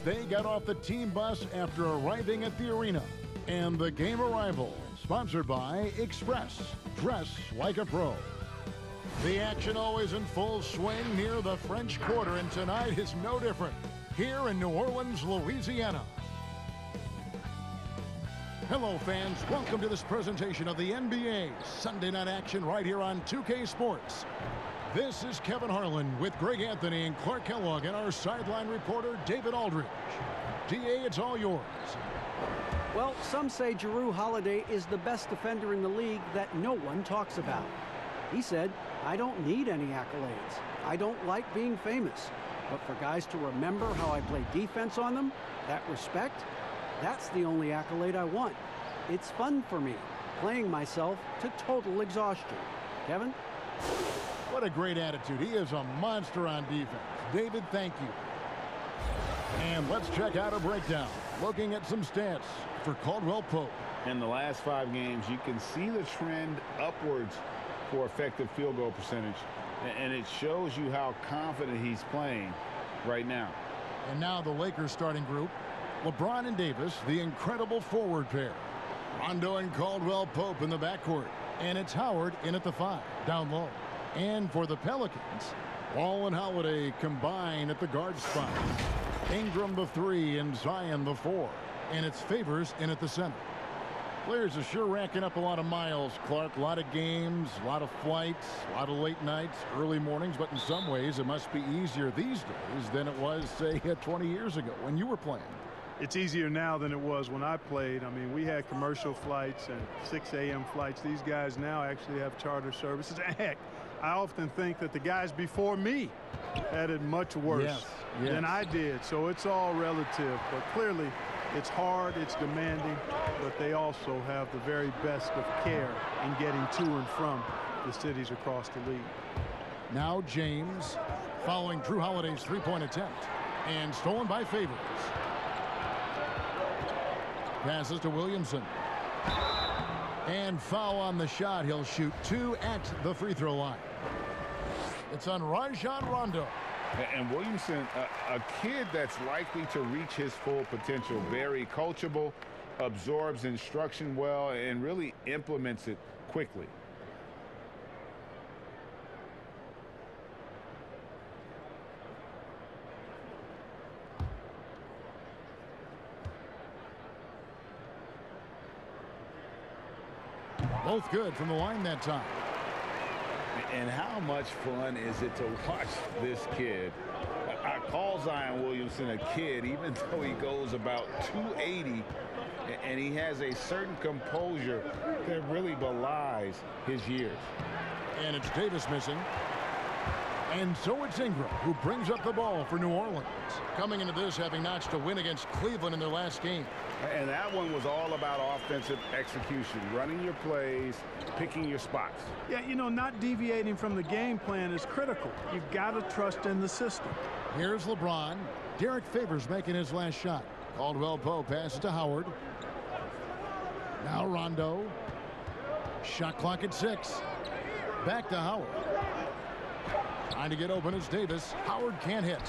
they got off the team bus after arriving at the arena. And the game arrival, sponsored by Express. Dress like a pro. The action always in full swing near the French Quarter, and tonight is no different here in New Orleans, Louisiana. Hello, fans. Welcome to this presentation of the NBA Sunday night action right here on 2K Sports. This is Kevin Harlan with Greg Anthony and Clark Kellogg and our sideline reporter, David Aldridge. DA, it's all yours. Well, some say Jrue Holiday is the best defender in the league that no one talks about. He said, "I don't need any accolades. I don't like being famous. But for guys to remember how I play defense on them, that respect, that's the only accolade I want. It's fun for me, playing myself to total exhaustion." Kevin? What a great attitude. He is a monster on defense. David, thank you. And let's check out a breakdown. Looking at some stats for Caldwell Pope. In the last 5 games, you can see the trend upwards for effective field goal percentage. And it shows you how confident he's playing right now. And now the Lakers starting group. LeBron and Davis, the incredible forward pair. Rondo and Caldwell Pope in the backcourt. And it's Howard in at the 5, down low. And for the Pelicans, Wall and Holiday combine at the guard spot. Ingram the 3 and Zion the 4. And it's Favors in at the center. Players are sure racking up a lot of miles, Clark. A lot of games, a lot of flights, a lot of late nights, early mornings. But in some ways, it must be easier these days than it was, say, 20 years ago when you were playing. It's easier now than it was when I played. I mean, we had commercial flights and 6 a.m. flights. These guys now actually have charter services. And heck, I often think that the guys before me had it much worse than I did. So it's all relative. But clearly, it's hard, it's demanding, but they also have the very best of care in getting to and from the cities across the league. Now James following Jrue Holiday's three-point attempt. And stolen by Favors. Passes to Williamson. And foul on the shot. He'll shoot 2 at the free throw line. It's on Rajon Rondo. And Williamson, a kid that's likely to reach his full potential. Very coachable, absorbs instruction well, and really implements it quickly. Both good from the line that time. And how much fun is it to watch this kid? I call Zion Williamson a kid, even though he goes about 280, and he has a certain composure that really belies his years. And it's Davis missing. And so it's Ingram who brings up the ball for New Orleans. Coming into this having notched a win against Cleveland in their last game. And that one was all about offensive execution, running your plays, picking your spots. Yeah, you know, not deviating from the game plan is critical. You've got to trust in the system. Here's LeBron. Derek Favors making his last shot. Caldwell Pope passes to Howard. Now Rondo. Shot clock at 6. Back to Howard. Trying to get open is Davis. Howard can't hit.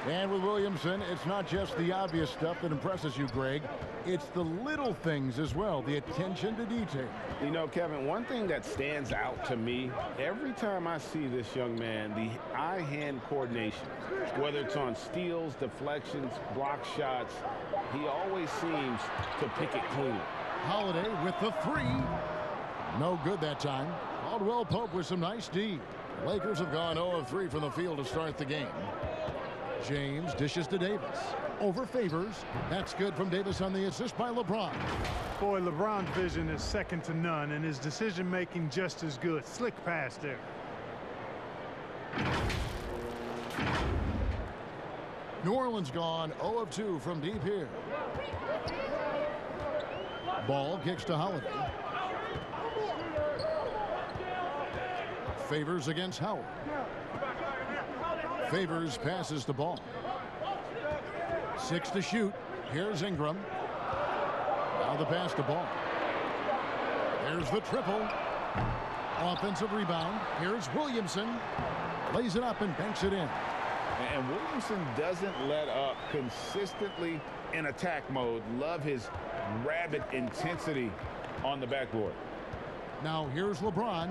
And with Williamson, it's not just the obvious stuff that impresses you, Greg. It's the little things as well, the attention to detail. You know, Kevin, one thing that stands out to me, every time I see this young man, the eye-hand coordination, whether it's on steals, deflections, block shots, he always seems to pick it clean. Holiday with the 3. No good that time. Caldwell Pope with some nice D. Lakers have gone 0 of 3 from the field to start the game. James dishes to Davis. Over Favors. That's good from Davis on the assist by LeBron. Boy, LeBron's vision is second to none, and his decision-making just as good. Slick pass there. New Orleans gone 0 of 2 from deep here. Ball kicks to Holiday. Favors against Howard. Favors passes the ball. 6 to shoot. Here's Ingram. Now the pass to Ball. There's the triple. Offensive rebound. Here's Williamson. Lays it up and banks it in. And Williamson doesn't let up, consistently in attack mode. Love his rabid intensity on the backboard. Now here's LeBron.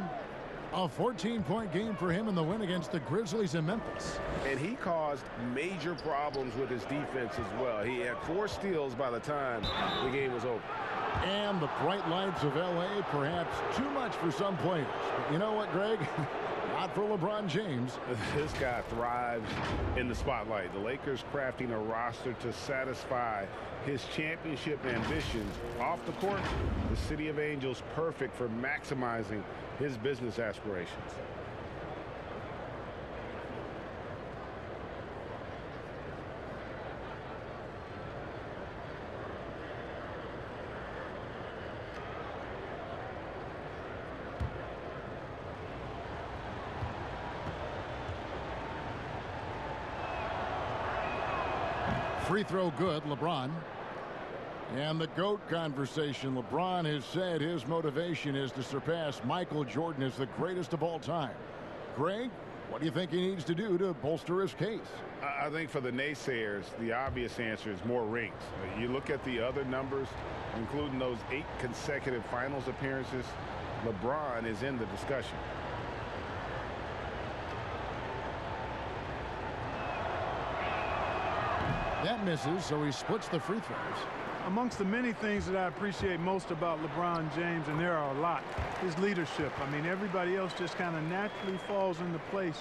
A 14-point game for him in the win against the Grizzlies in Memphis. And he caused major problems with his defense as well. He had 4 steals by the time the game was over. And the bright lights of L.A. perhaps too much for some players. But you know what, Greg? Not for LeBron James. This guy thrives in the spotlight. The Lakers crafting a roster to satisfy his championship ambitions. Off the court, the City of Angels perfect for maximizing his business aspirations. Free throw good, LeBron. And the GOAT conversation. LeBron has said his motivation is to surpass Michael Jordan as the greatest of all time. Greg, what do you think he needs to do to bolster his case? I think for the naysayers, the obvious answer is more rings. You look at the other numbers, including those 8 consecutive finals appearances, LeBron is in the discussion. That misses, so he splits the free throws. Amongst the many things that I appreciate most about LeBron James, and there are a lot, his leadership. I mean, everybody else just kind of naturally falls into place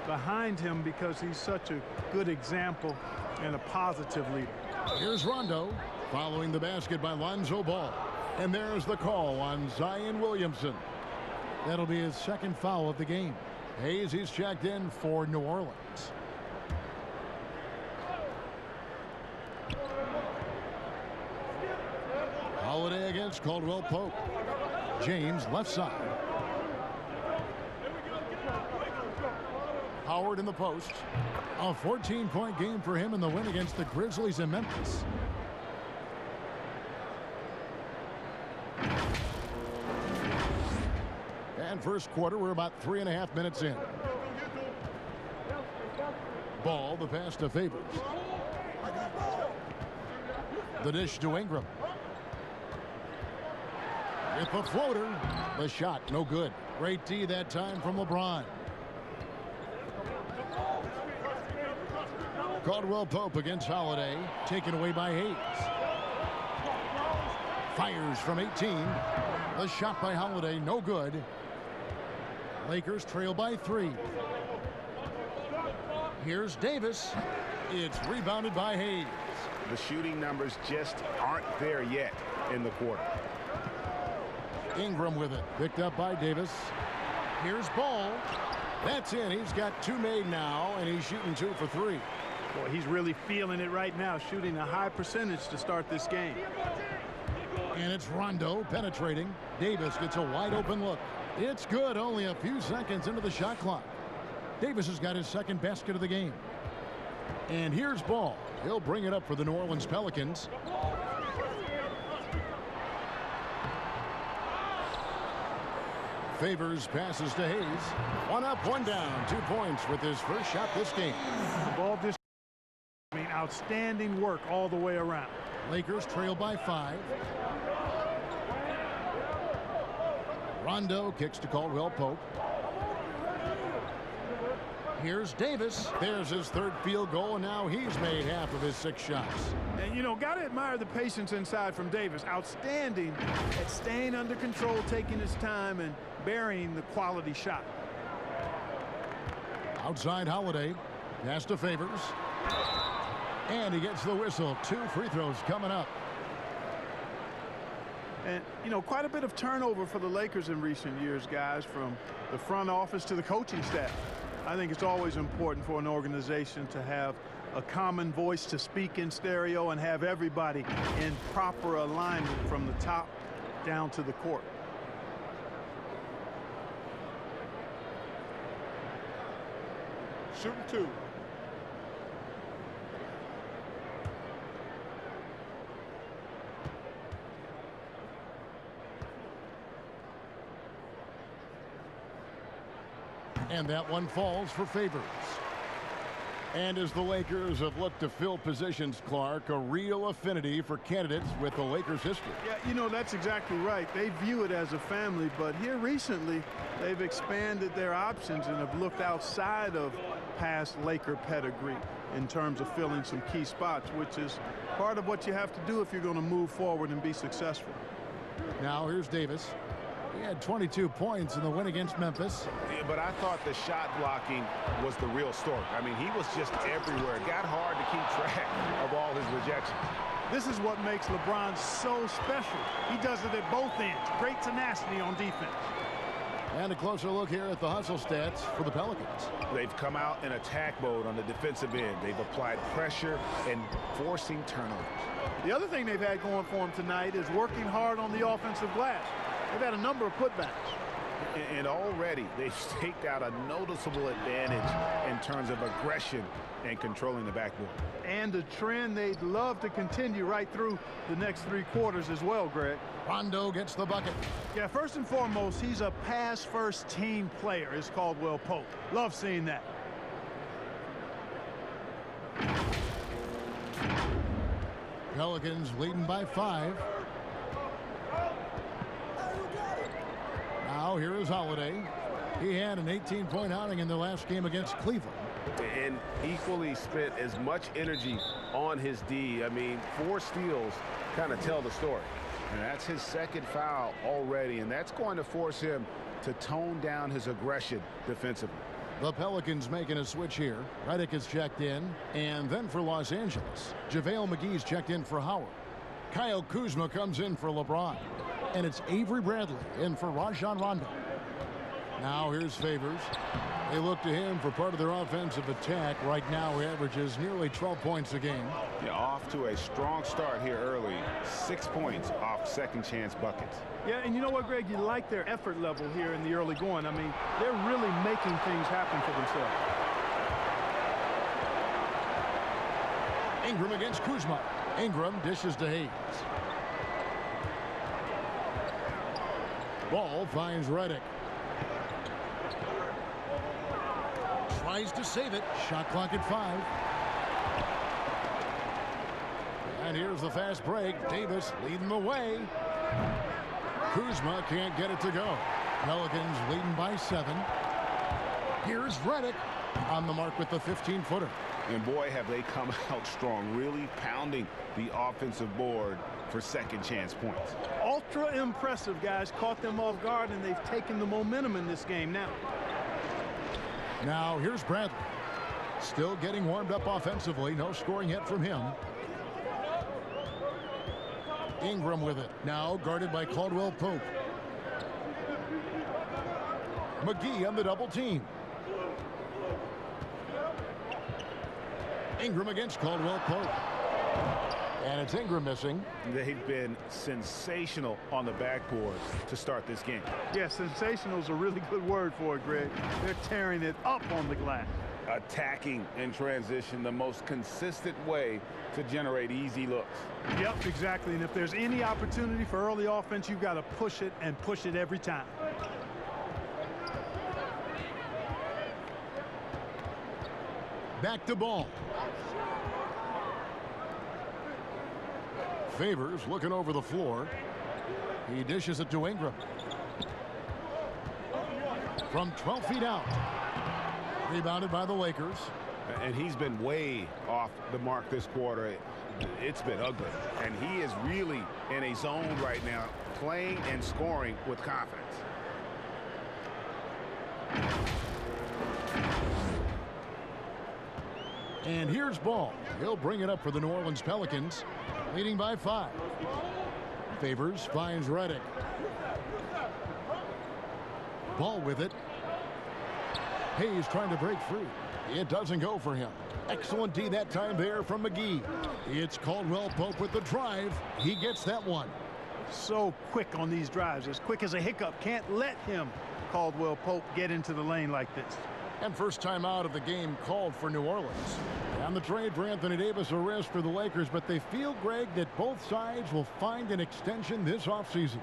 behind him because he's such a good example and a positive leader. Here's Rondo following the basket by Lonzo Ball. And there's the call on Zion Williamson. That'll be his 2nd foul of the game. Hayes, he's checked in for New Orleans. Holiday against Caldwell Pope. James left side. Howard in the post. A 14-point game for him in the win against the Grizzlies in Memphis. And first quarter, we're about 3.5 minutes in. Ball, the pass to Favors. The dish to Ingram. With the floater, the shot no good. Great D that time from LeBron. Caldwell Pope against Holiday, taken away by Hayes. Fires from 18. The shot by Holiday no good. Lakers trail by 3. Here's Davis. It's rebounded by Hayes. The shooting numbers just aren't there yet in the quarter. Ingram with it. Picked up by Davis. Here's Ball. That's in. He's got 2 made now, and he's shooting 2 for 3. Boy, he's really feeling it right now, shooting a high percentage to start this game. And it's Rondo penetrating. Davis gets a wide open look. It's good, only a few seconds into the shot clock. Davis has got his 2nd basket of the game. And here's Ball. He'll bring it up for the New Orleans Pelicans. Favors passes to Hayes. 1 up, 1 down. 2 points with his first shot this game. Ball this, I mean, outstanding work all the way around. Lakers trail by 5. Rondo kicks to Caldwell Pope. Here's Davis. There's his 3rd field goal, and now he's made half of his 6 shots. And, you know, got to admire the patience inside from Davis. Outstanding at staying under control, taking his time, and burying the quality shot. Outside Holiday. Pass to Favors. And he gets the whistle. 2 free throws coming up. And, you know, quite a bit of turnover for the Lakers in recent years, guys, from the front office to the coaching staff. I think it's always important for an organization to have a common voice to speak in stereo and have everybody in proper alignment from the top down to the court. Shooting 2. And that one falls for Favors. And as the Lakers have looked to fill positions, Clark, a real affinity for candidates with the Lakers history. Yeah, you know, that's exactly right. They view it as a family, but here recently, they've expanded their options and have looked outside of past Laker pedigree in terms of filling some key spots, which is part of what you have to do if you're going to move forward and be successful. Now here's Davis. He had 22 points in the win against Memphis. Yeah, but I thought the shot blocking was the real story. I mean, he was just everywhere. It got hard to keep track of all his rejections. This is what makes LeBron so special. He does it at both ends. Great tenacity on defense. And a closer look here at the hustle stats for the Pelicans. They've come out in attack mode on the defensive end. They've applied pressure and forcing turnovers. The other thing they've had going for them tonight is working hard on the offensive glass. They've had a number of putbacks. And already they've staked out a noticeable advantage in terms of aggression and controlling the backboard. And a trend they'd love to continue right through the next 3 quarters as well, Greg. Rondo gets the bucket. Yeah, first and foremost, he's a pass-first team player, is Caldwell Pope. Love seeing that. Pelicans leading by 5. Now here is Holiday. He had an 18-point outing in the last game against Cleveland. And equally spent as much energy on his D. I mean, 4 steals kind of tell the story. And that's his second foul already, and that's going to force him to tone down his aggression defensively. The Pelicans making a switch here. Redick is checked in, and then for Los Angeles, JaVale McGee's checked in for Howard. Kyle Kuzma comes in for LeBron, and it's Avery Bradley in for Rajon Rondo. Now here's Favors. They look to him for part of their offensive attack. Right now, he averages nearly 12 points a game. Yeah, off to a strong start here early. 6 points off second chance buckets. Yeah, and you know what, Greg? You like their effort level here in the early going. I mean, they're really making things happen for themselves. Ingram against Kuzma. Ingram dishes to Hayes. Ball finds Redick. Tries to save it. Shot clock at 5. And here's the fast break. Davis leading the way. Kuzma can't get it to go. Pelicans leading by 7. Here's Redick on the mark with the 15-footer. And boy, have they come out strong, really pounding the offensive board for second chance points. Ultra impressive, guys. Caught them off guard, and they've taken the momentum in this game now. Now here's Bradley. Still getting warmed up offensively. No scoring yet from him. Ingram with it. Now guarded by Caldwell Pope. McGee on the double team. Ingram against Caldwell Pope. And it's Ingram missing. They've been sensational on the backboard to start this game. Yeah, sensational is a really good word for it, Greg. They're tearing it up on the glass. Attacking in transition, the most consistent way to generate easy looks. Yep, exactly. And if there's any opportunity for early offense, you've got to push it and push it every time. Back to Ball. Favors looking over the floor. He dishes it to Ingram. From 12 feet out. Rebounded by the Lakers. And he's been way off the mark this quarter. It's been ugly. And he is really in a zone right now, playing and scoring with confidence. And here's Ball. He'll bring it up for the New Orleans Pelicans, leading by 5. Favors finds Redick. Ball with it. Hayes trying to break free. It doesn't go for him. Excellent D that time there from McGee. It's Caldwell Pope with the drive. He gets that one. So quick on these drives. As quick as a hiccup. Can't let him, Caldwell Pope, get into the lane like this. And first time out of the game called for New Orleans. And the trade for Anthony Davis, a risk for the Lakers, but they feel, Greg, that both sides will find an extension this offseason.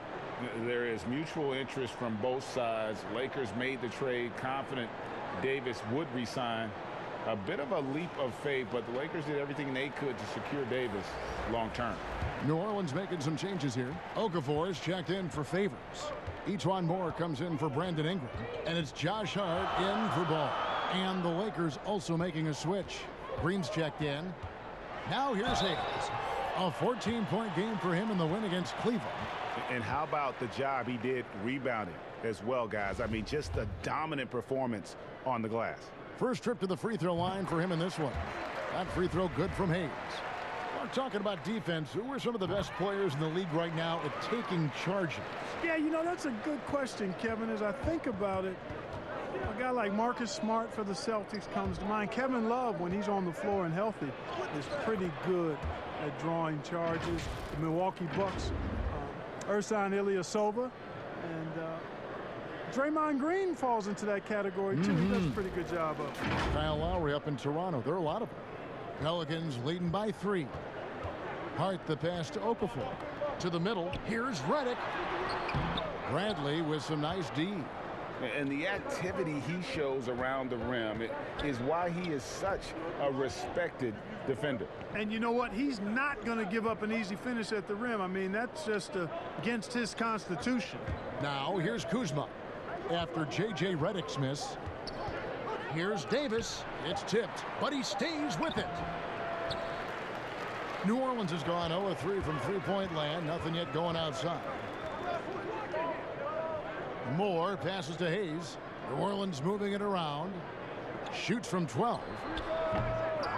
There is mutual interest from both sides. Lakers made the trade confident Davis would resign. A bit of a leap of faith, but the Lakers did everything they could to secure Davis long term. New Orleans making some changes here. Okafor is checked in for Favors. Etuan Moore comes in for Brandon Ingram. And it's Josh Hart in for Ball. And the Lakers also making a switch. Green's checked in. Now here's Hayes. A 14-point game for him in the win against Cleveland. And how about the job he did rebounding as well, guys? I mean, just a dominant performance on the glass. First trip to the free throw line for him in this one. That free throw good from Hayes. We're talking about defense. Who are some of the best players in the league right now at taking charges? Yeah, you know, that's a good question, Kevin. As I think about it, a guy like Marcus Smart for the Celtics comes to mind. Kevin Love, when he's on the floor and healthy, is pretty good at drawing charges. The Milwaukee Bucks, Ersan Ilyasova, and Draymond Green falls into that category, too. He does a pretty good job of it. Kyle Lowry up in Toronto. There are a lot of them. Pelicans leading by 3. Hart the pass to Okafor. To the middle. Here's Redick. Bradley with some nice D. And the activity he shows around the rim is why he is such a respected defender. And you know what? He's not going to give up an easy finish at the rim. I mean, that's just against his constitution. Now here's Kuzma. After J.J. Redick's miss. Here's Davis. It's tipped, but he stays with it. New Orleans has gone 0-3 from three-point land. Nothing yet going outside. Moore passes to Hayes. New Orleans moving it around. Shoots from 12.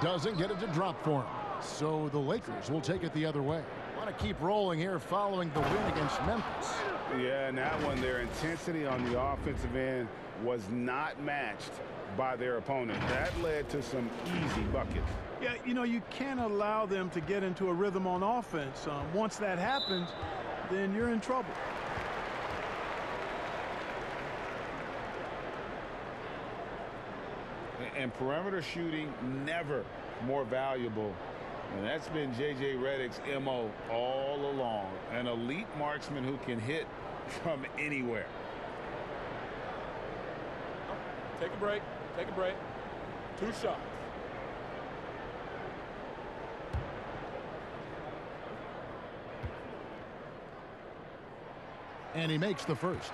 Doesn't get it to drop for him. So the Lakers will take it the other way. Want to keep rolling here following the win against Memphis. Yeah, and that one, their intensity on the offensive end was not matched by their opponent. That led to some easy buckets. Yeah, you know, you can't allow them to get into a rhythm on offense. Once that happens, then you're in trouble. And perimeter shooting never more valuable. And that's been J.J. Redick's M.O. all along. An elite marksman who can hit from anywhere. Take a break. Take a break. 2 shots. And he makes the first.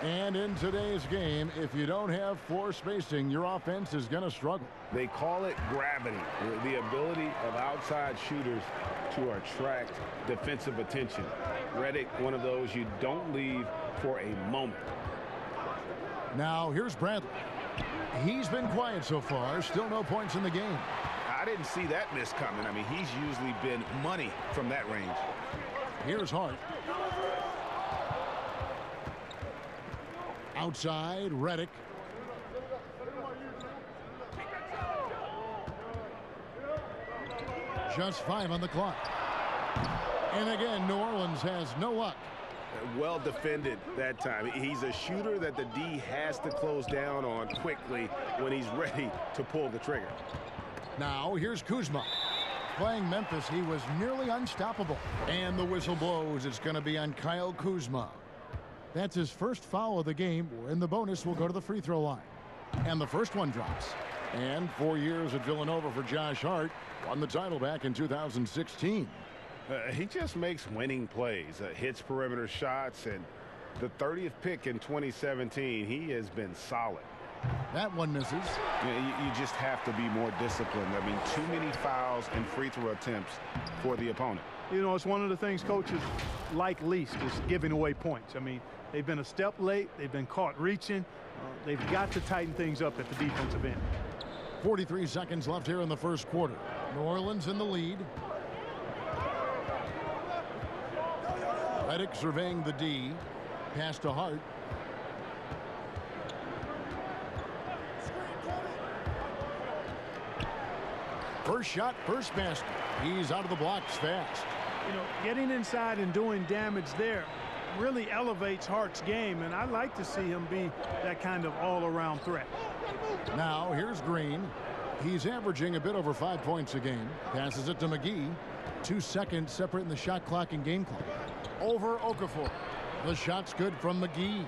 And in today's game, if you don't have floor spacing, your offense is going to struggle. They call it gravity, the ability of outside shooters to attract defensive attention. Redick, one of those you don't leave for a moment. Now, here's Bradley. He's been quiet so far. Still no points in the game. I didn't see that miss coming. I mean, he's usually been money from that range. Here's Hart. Outside, Redick. Just 5 on the clock. And again, New Orleans has no luck. Well defended that time. He's a shooter that the D has to close down on quickly when he's ready to pull the trigger. Now, here's Kuzma. Playing Memphis, he was nearly unstoppable. And the whistle blows. It's going to be on Kyle Kuzma. That's his first foul of the game, and the bonus will go to the free throw line. And the first one drops. And 4 years at Villanova for Josh Hart. Won the title back in 2016. He just makes winning plays, hits perimeter shots, and the 30th pick in 2017, he has been solid. That one misses. You just have to be more disciplined. I mean, too many fouls and free throw attempts for the opponent. You know, it's one of the things coaches like least is giving away points. I mean, they've been a step late. They've been caught reaching. They've got to tighten things up at the defensive end. 43 seconds left here in the first quarter. New Orleans in the lead. Redick surveying the D. Pass to Hart. First shot, first basket. He's out of the blocks fast. You know, getting inside and doing damage there really elevates Hart's game, and I like to see him be that kind of all-around threat. Now, here's Green. He's averaging a bit over 5 points a game. Passes it to McGee. 2 seconds separating the shot clock and game clock. Over Okafor. The shot's good from McGee.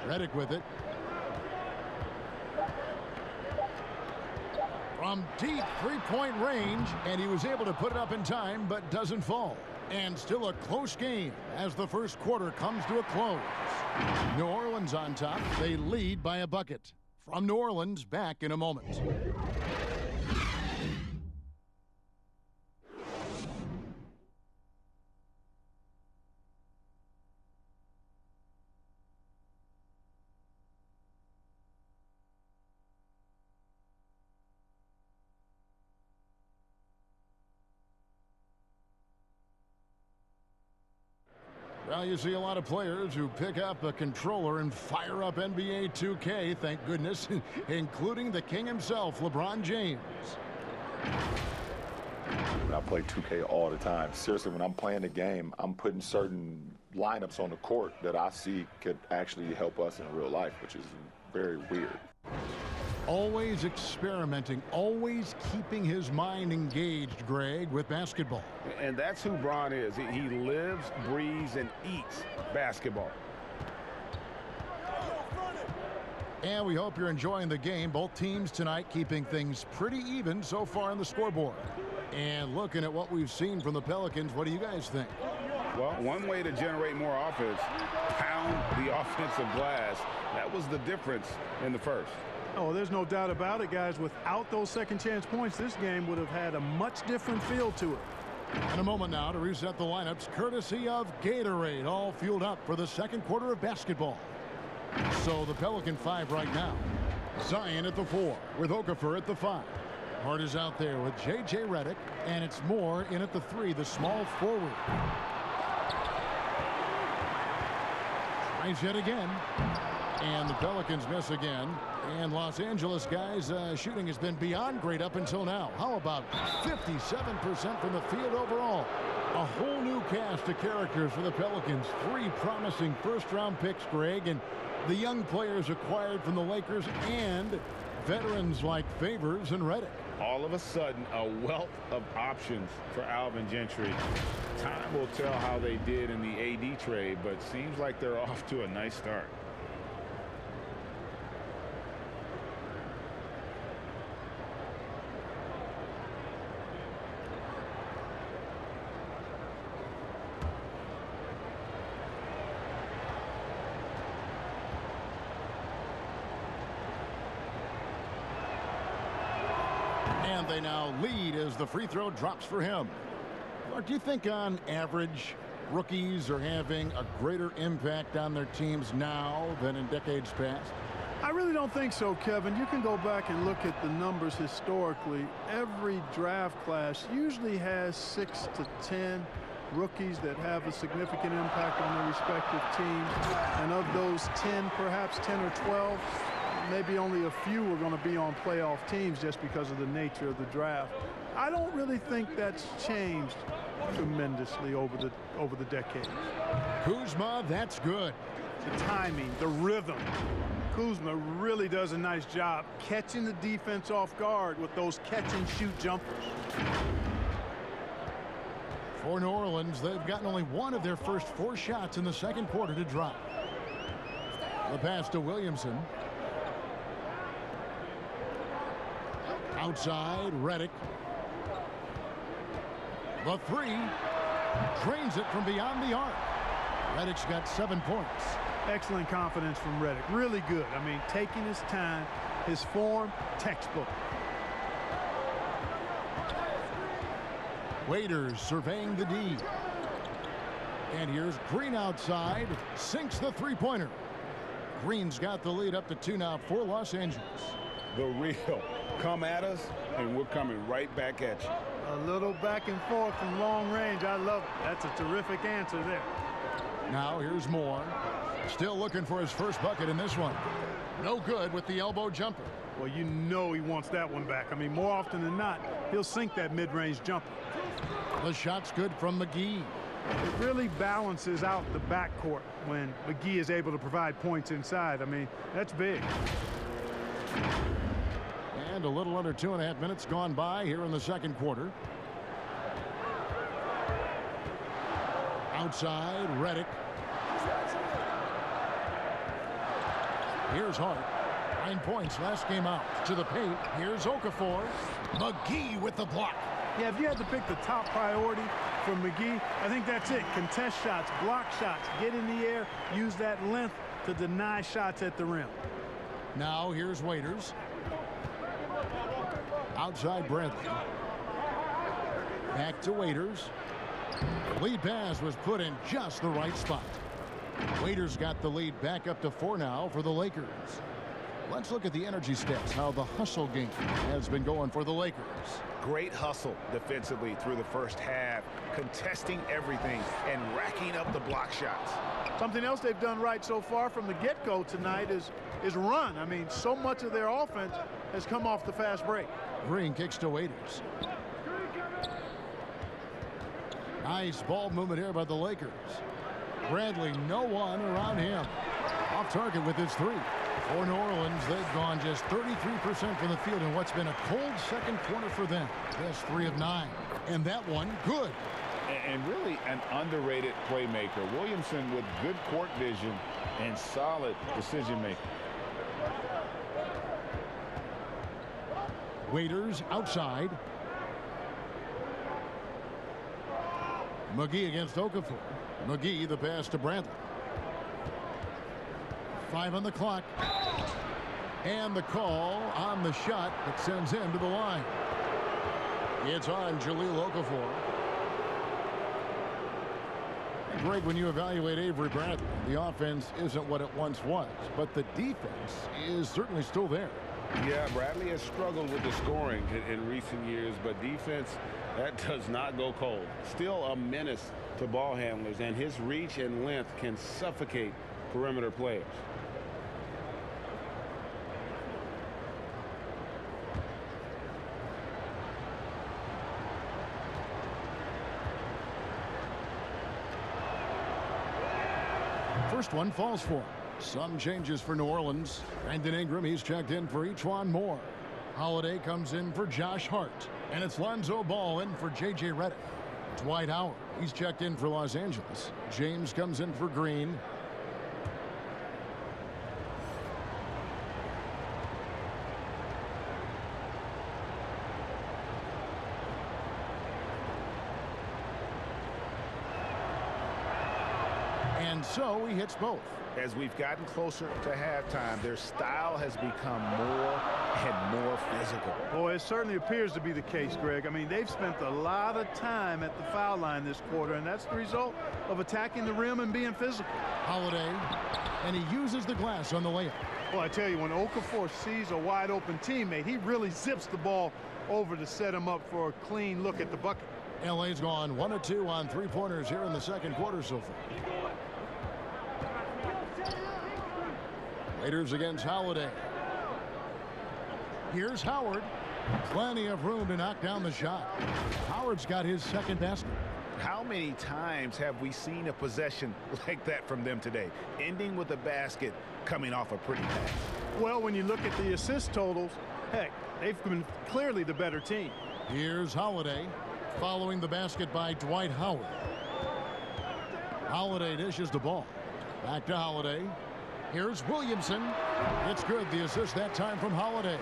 Redick with it. From deep three-point range, and he was able to put it up in time, but doesn't fall. And still a close game as the first quarter comes to a close. New Orleans on top. They lead by a bucket. From New Orleans, back in a moment. Well, you see a lot of players who pick up a controller and fire up NBA 2K, thank goodness, including the king himself, LeBron James. I play 2K all the time. Seriously, when I'm playing the game, I'm putting certain lineups on the court that I see could actually help us in real life, which is very weird. Always experimenting, always keeping his mind engaged, Greg, with basketball. And that's who Bron is. He lives, breathes, and eats basketball. And we hope you're enjoying the game. Both teams tonight keeping things pretty even so far on the scoreboard. And looking at what we've seen from the Pelicans, what do you guys think? Well, one way to generate more offense, pound the offensive glass. That was the difference in the first. Oh, there's no doubt about it, guys. Without those second chance points, this game would have had a much different feel to it. In a moment now to reset the lineups, courtesy of Gatorade, all fueled up for the second quarter of basketball. So the Pelican 5 right now. Zion at the 4 with Okafor at the 5. Hart is out there with J.J. Redick, and it's Moore in at the 3, the small forward. Tries yet again. And the Pelicans miss again. And Los Angeles guys shooting has been beyond great up until now. How about 57% from the field overall? A whole new cast of characters for the Pelicans. 3 promising first-round picks, Greg, and the young players acquired from the Lakers and veterans like Favors and Redick. All of a sudden, a wealth of options for Alvin Gentry. Time will tell how they did in the AD trade, but seems like they're off to a nice start. And they now lead as the free throw drops for him. Mark, do you think on average rookies are having a greater impact on their teams now than in decades past? I really don't think so, Kevin. You can go back and look at the numbers historically. Every draft class usually has 6 to 10 rookies that have a significant impact on their respective teams. And of those 10, perhaps 10 or 12, maybe only a few are going to be on playoff teams just because of the nature of the draft. I don't really think that's changed tremendously over the decades. Kuzma, that's good. The timing, the rhythm. Kuzma really does a nice job catching the defense off guard with those catch-and-shoot jumpers. For New Orleans, they've gotten only one of their first 4 shots in the second quarter to drop. The pass to Williamson. Outside, Redick. The 3 drains it from beyond the arc. Redick's got 7 points. Excellent confidence from Redick. Really good. I mean, taking his time, his form, textbook. Waiters surveying the D. And here's Green outside. Sinks the three-pointer. Green's got the lead up to 2 now for Los Angeles. The real. Come at us, and we're coming right back at you. A little back and forth from long range. I love it. That's a terrific answer there. Now here's Moore. Still looking for his first bucket in this one. No good with the elbow jumper. Well, you know he wants that one back. I mean, more often than not, he'll sink that mid-range jumper. The shot's good from McGee. It really balances out the backcourt when McGee is able to provide points inside. I mean, that's big. And a little under 2.5 minutes gone by here in the second quarter. Outside, Redick. Here's Hart. 9 points last game out. To the paint. Here's Okafor. McGee with the block. Yeah, if you had to pick the top priority for McGee, I think that's it. Contest shots, block shots, get in the air, use that length to deny shots at the rim. Now here's Waiters. Outside Bradley. Back to Waiters. Lead pass was put in just the right spot. Waiters got the lead back up to 4 now for the Lakers. Let's look at the energy stats, how the hustle game has been going for the Lakers. Great hustle defensively through the first half, contesting everything and racking up the block shots. Something else they've done right so far from the get-go tonight is run. I mean, so much of their offense has come off the fast break. Green kicks to Waiters. Nice ball movement here by the Lakers. Bradley, no one around him. Off target with his 3. For New Orleans, they've gone just 33% from the field in what's been a cold second quarter for them. Best 3 of 9. And that one, good. And really an underrated playmaker. Williamson with good court vision and solid decision making. Waiters outside. McGee against Okafor. McGee the pass to Bradley. 5 on the clock. And the call on the shot that sends him to the line. It's on Jahlil Okafor. Greg, when you evaluate Avery Bradley, the offense isn't what it once was, but the defense is certainly still there. Yeah, Bradley has struggled with the scoring in recent years, but defense, that does not go cold. Still a menace to ball handlers, and his reach and length can suffocate perimeter players. First one falls for him. Some changes for New Orleans. Brandon Ingram, he's checked in for E'Twaun Moore. Holiday comes in for Josh Hart. And it's Lonzo Ball in for J.J. Redick. Dwight Howard, he's checked in for Los Angeles. James comes in for Green. And so he hits both. As we've gotten closer to halftime, their style has become more and more physical. Boy, it certainly appears to be the case, Greg. I mean, they've spent a lot of time at the foul line this quarter, and that's the result of attacking the rim and being physical. Holiday, and he uses the glass on the layup. Well, I tell you, when Okafor sees a wide-open teammate, he really zips the ball over to set him up for a clean look at the bucket. LA's gone 1 of 2 on 3-pointers here in the second quarter so far. Raiders against Holiday. Here's Howard. Plenty of room to knock down the shot. Howard's got his second basket. How many times have we seen a possession like that from them today, ending with a basket coming off a pretty pass? Well, when you look at the assist totals, heck, they've been clearly the better team. Here's Holiday, following the basket by Dwight Howard. Holiday dishes the ball. Back to Holiday. Here's Williamson. It's good. The assist that time from Holiday.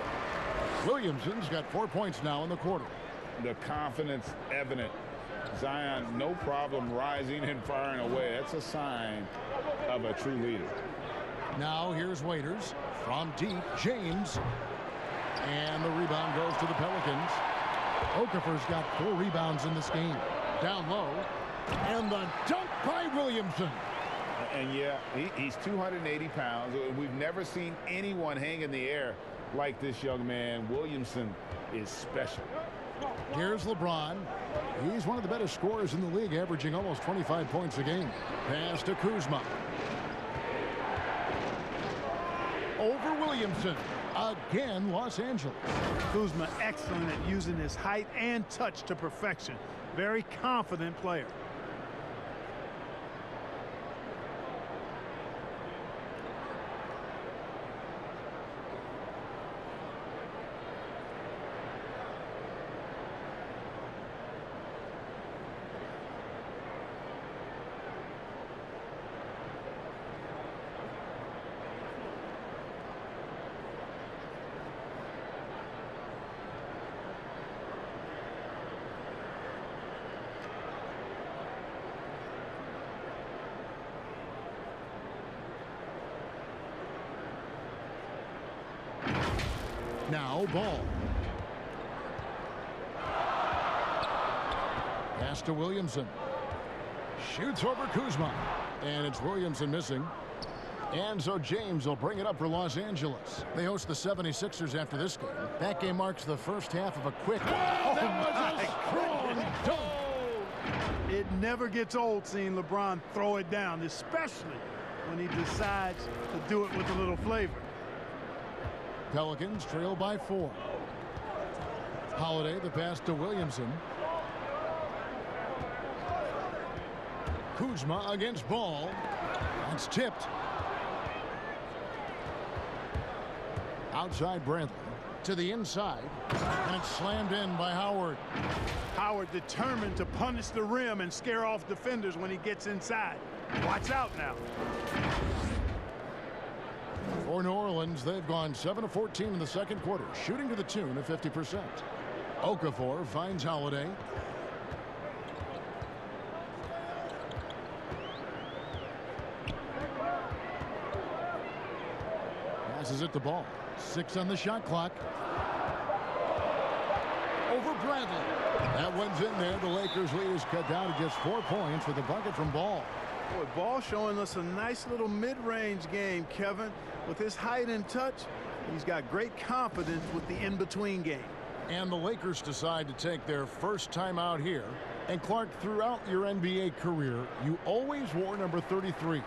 Williamson's got 4 points now in the quarter. The confidence evident. Zion, no problem rising and firing away. That's a sign of a true leader. Now here's Waiters from deep. James. And the rebound goes to the Pelicans. Okafor's got 4 rebounds in this game. Down low. And the dunk by Williamson. And yeah, he's 280 pounds. We've never seen anyone hang in the air like this young man. Williamson is special. Here's LeBron. He's one of the better scorers in the league, averaging almost 25 points a game. Pass to Kuzma. Over Williamson. Again, Los Angeles. Kuzma excellent at using his height and touch to perfection. Very confident player. Now Ball. Pass to Williamson. Shoots over Kuzma. And it's Williamson missing. And so James will bring it up for Los Angeles. They host the 76ers after this game. That game marks the first half of a quick... Oh, that was a strong dunk. It never gets old seeing LeBron throw it down, especially when he decides to do it with a little flavor. Pelicans trail by 4. Holiday, the pass to Williamson. Kuzma against Ball. That's tipped. Outside Bradley to the inside, and it's slammed in by Howard. Howard determined to punish the rim and scare off defenders when he gets inside. Watch out now. For New Orleans, they've gone 7 of 14 in the second quarter, shooting to the tune of 50%. Okafor finds Holiday. Passes it to Ball. 6 on the shot clock. Over Bradley. That one's in there. The Lakers lead is cut down to just 4 points with the bucket from Ball. Boy, Ball showing us a nice little mid-range game, Kevin. With his height and touch, he's got great confidence with the in-between game. And the Lakers decide to take their first time out here. And Clark, throughout your NBA career, you always wore number 33.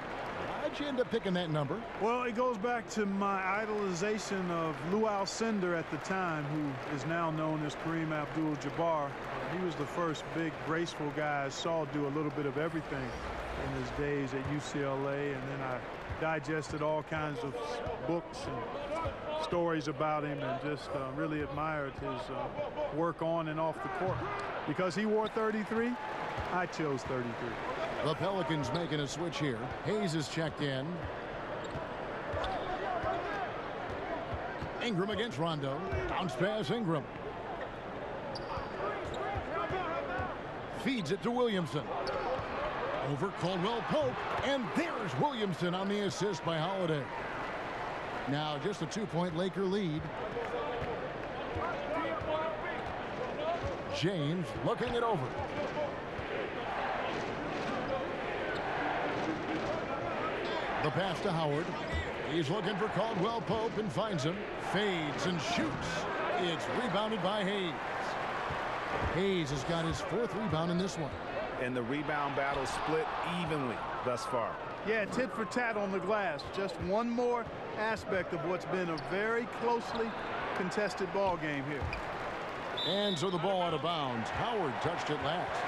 How'd you end up picking that number? Well, it goes back to my idolization of Lou Alcindor at the time, who is now known as Kareem Abdul-Jabbar. He was the first big, graceful guy I saw do a little bit of everything in his days at UCLA, and then I digested all kinds of books and stories about him and just really admired his work on and off the court. Because he wore 33, I chose 33. The Pelicans making a switch here. Hayes is checked in. Ingram against Rondo. Bounce pass Ingram. Feeds it to Williamson. Over Caldwell Pope. And there's Williamson on the assist by Holiday. Now just a 2-point Laker lead. James looking it over. The pass to Howard. He's looking for Caldwell Pope and finds him. Fades and shoots. It's rebounded by Hayes. Hayes has got his 4th rebound in this one. And the rebound battle split evenly thus far. Yeah, tit for tat on the glass. Just one more aspect of what's been a very closely contested ball game here. And so the ball out of bounds. Howard touched it last.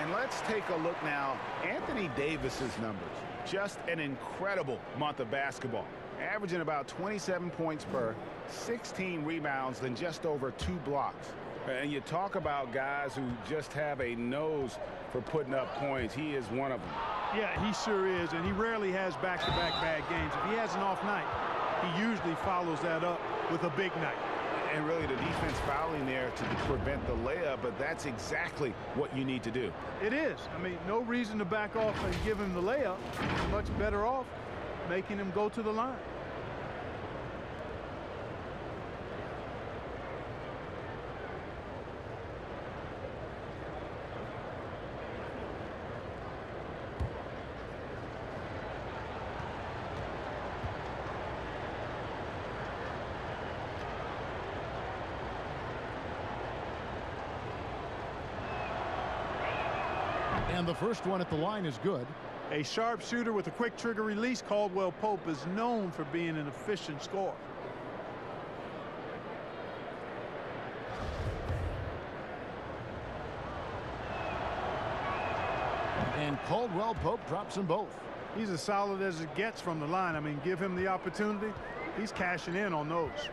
And let's take a look now. Anthony Davis's numbers. Just an incredible month of basketball. Averaging about 27 points per 16 rebounds, then just over 2 blocks. And you talk about guys who just have a nose for putting up points. He is one of them. Yeah, he sure is, and he rarely has back-to-back bad games. If he has an off night, he usually follows that up with a big night. And really the defense fouling there to prevent the layup, but that's exactly what you need to do. It is. I mean, no reason to back off and give him the layup. You're much better off making him go to the line. And the first one at the line is good. A sharp shooter with a quick trigger release, Caldwell Pope is known for being an efficient scorer. And Caldwell Pope drops them both. He's as solid as it gets from the line. I mean, give him the opportunity. He's cashing in on those.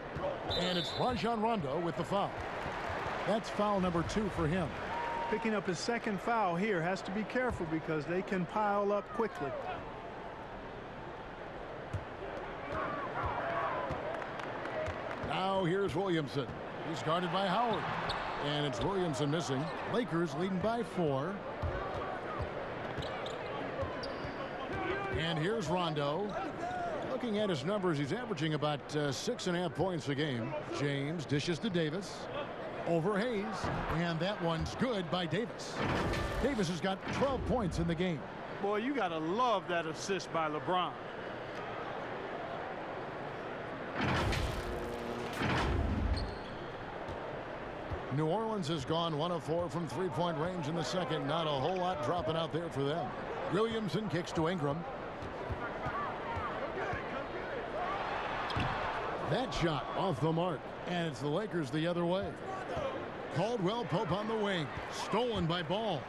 And it's Rajon Rondo with the foul. That's foul number 2 for him. Picking up his 2nd foul here. Has to be careful because they can pile up quickly. Now here's Williamson. He's guarded by Howard. And it's Williamson missing. Lakers leading by 4. And here's Rondo. Looking at his numbers, he's averaging about 6.5 points a game. James dishes to Davis. Over Hayes. And that one's good by Davis. Davis has got 12 points in the game. Boy, you got to love that assist by LeBron. New Orleans has gone 1 of 4 from three-point range in the second. Not a whole lot dropping out there for them. Williamson kicks to Ingram. That shot off the mark. And it's the Lakers the other way. Caldwell Pope on the wing. Stolen by Ball.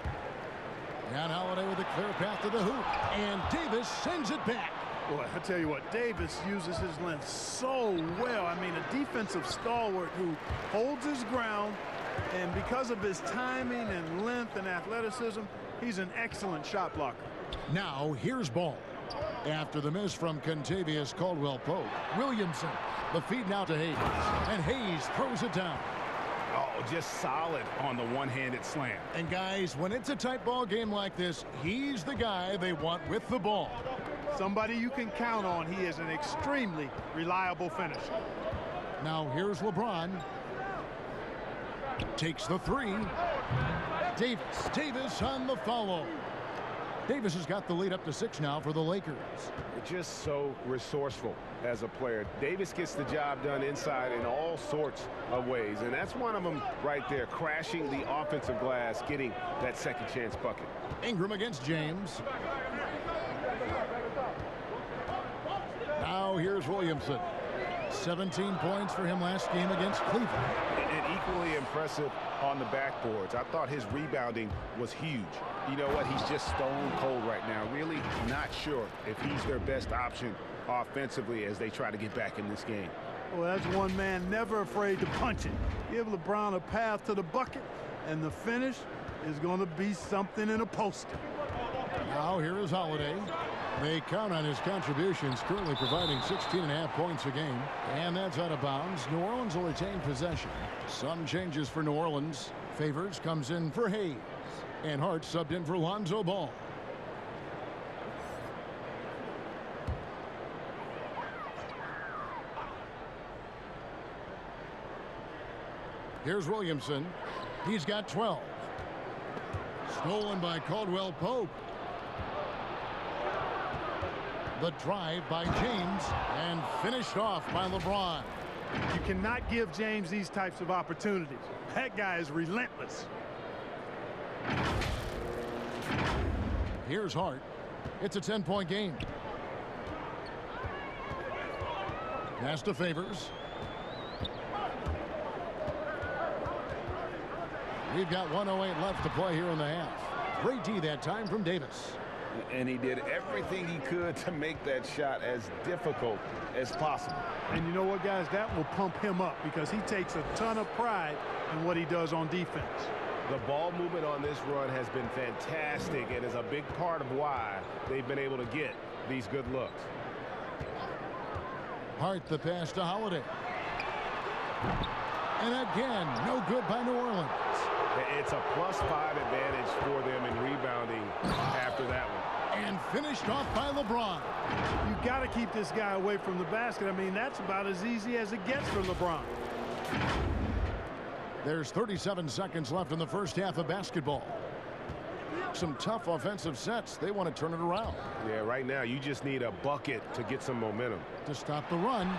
And Holiday with a clear path to the hoop. And Davis sends it back. Boy, I tell you what, Davis uses his length so well. I mean, a defensive stalwart who holds his ground, and because of his timing and length and athleticism, he's an excellent shot blocker. Now, here's Ball. After the miss from Contavious Caldwell-Pope, Williamson, the feed now to Hayes. And Hayes throws it down. Oh, just solid on the one-handed slam. And guys, when it's a tight ball game like this, he's the guy they want with the ball. Somebody you can count on. He is an extremely reliable finisher. Now here's LeBron. Takes the three. Davis on the follow. Davis has got the lead up to 6 now for the Lakers. Just so resourceful as a player. Davis gets the job done inside in all sorts of ways, and that's one of them right there, crashing the offensive glass, getting that second chance bucket. Ingram against James. Now here's Williamson. 17 points for him last game against Cleveland. And equally impressive on the backboards. I thought his rebounding was huge. You know what? He's just stone cold right now. Really not sure if he's their best option offensively as they try to get back in this game. Well, that's one man never afraid to punch it. Give LeBron a path to the bucket, and the finish is going to be something in a poster. Now here is Holiday. They count on his contributions, currently providing 16.5 points a game. And that's out of bounds. New Orleans will retain possession. Some changes for New Orleans. Favors comes in for Hayes. And Hart subbed in for Lonzo Ball. Here's Williamson. He's got 12. Stolen by Caldwell-Pope. The drive by James and finished off by LeBron. You cannot give James these types of opportunities. That guy is relentless. Here's Hart. It's a 10-point game. Pass to Favors. We've got 1:08 left to play here in the half. Great D that time from Davis. And he did everything he could to make that shot as difficult as possible. And you know what, guys? That will pump him up because he takes a ton of pride in what he does on defense. The ball movement on this run has been fantastic and is a big part of why they've been able to get these good looks. Hart the pass to Holiday. And again, no good by New Orleans. It's a +5 advantage for them in rebounding after that one. And finished off by LeBron. You got to keep this guy away from the basket. I mean, that's about as easy as it gets for LeBron. There's 37 seconds left in the first half of basketball. Some tough offensive sets. They want to turn it around. Yeah, right now you just need a bucket to get some momentum. To stop the run.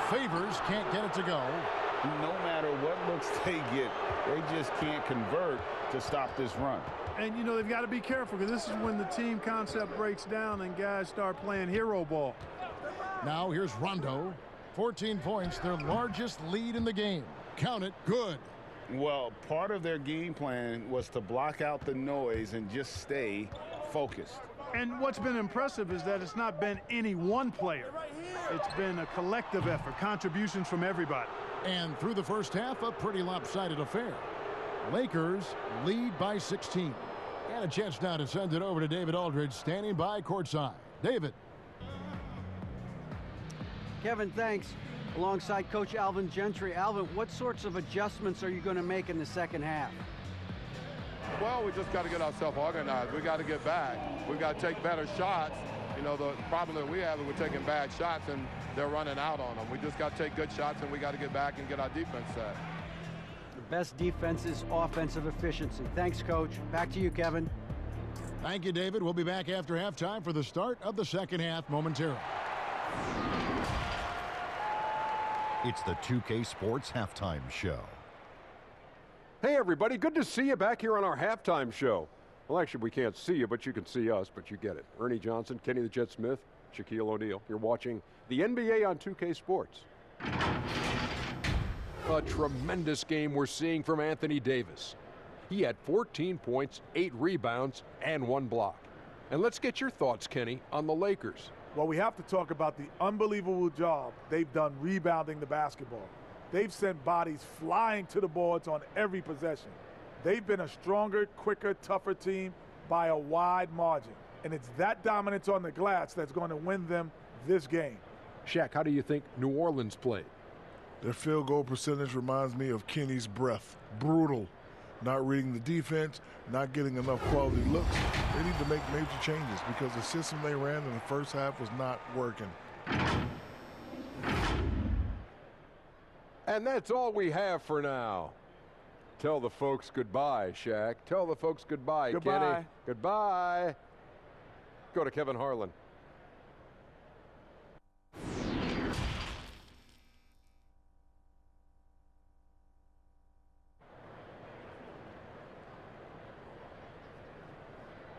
Favors can't get it to go. No matter what looks they get, they just can't convert to stop this run. And, you know, they've got to be careful because this is when the team concept breaks down and guys start playing hero ball. Now here's Rondo. 14 points, their largest lead in the game. Count it, good. Well, part of their game plan was to block out the noise and just stay focused. And what's been impressive is that it's not been any one player. It's been a collective effort, contributions from everybody. And through the first half, a pretty lopsided affair. Lakers lead by 16. And a chance now to send it over to David Aldridge, standing by courtside. David. Kevin, thanks. Alongside Coach Alvin Gentry. Alvin, what sorts of adjustments are you going to make in the second half? Well, we just got to get ourselves organized. We got to get back. We got to take better shots. You know, the problem that we have is we're taking bad shots and they're running out on them. We just got to take good shots and we got to get back and get our defense set. The best defense is offensive efficiency. Thanks, Coach. Back to you, Kevin. Thank you, David. We'll be back after halftime for the start of the second half momentarily. It's the 2K Sports Halftime Show. Hey, everybody. Good to see you back here on our halftime show. Well, actually, we can't see you, but you can see us, but you get it. Ernie Johnson, Kenny the Jet Smith, Shaquille O'Neal. You're watching the NBA on 2K Sports. A tremendous game we're seeing from Anthony Davis. He had 14 points, 8 rebounds, and 1 block. And let's get your thoughts, Kenny, on the Lakers. Well, we have to talk about the unbelievable job they've done rebounding the basketball. They've sent bodies flying to the boards on every possession. They've been a stronger, quicker, tougher team by a wide margin. And it's that dominance on the glass that's going to win them this game. Shaq, how do you think New Orleans played? Their field goal percentage reminds me of Kenny's breath. Brutal. Not reading the defense, not getting enough quality looks. They need to make major changes because the system they ran in the first half was not working. And that's all we have for now. Tell the folks goodbye, Shaq. Tell the folks goodbye, Goodbye. Kenny. Goodbye. Go to Kevin Harlan.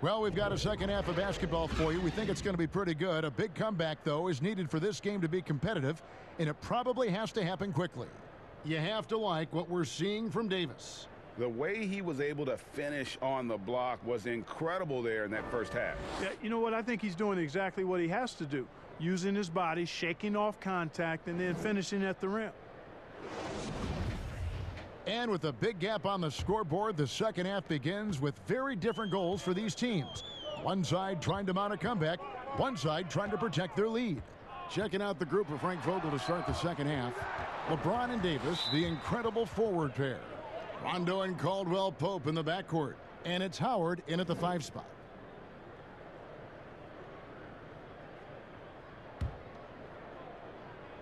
Well, we've got a second half of basketball for you. We think it's going to be pretty good. A big comeback, though, is needed for this game to be competitive, and it probably has to happen quickly. You have to like what we're seeing from Davis. The way he was able to finish on the block was incredible there in that first half. Yeah, you know what? I think he's doing exactly what he has to do. Using his body, shaking off contact, and then finishing at the rim. And with a big gap on the scoreboard, the second half begins with very different goals for these teams. One side trying to mount a comeback, one side trying to protect their lead. Checking out the group of Frank Vogel to start the second half. LeBron and Davis, the incredible forward pair. Rondo and Caldwell Pope in the backcourt. And it's Howard in at the 5 spot.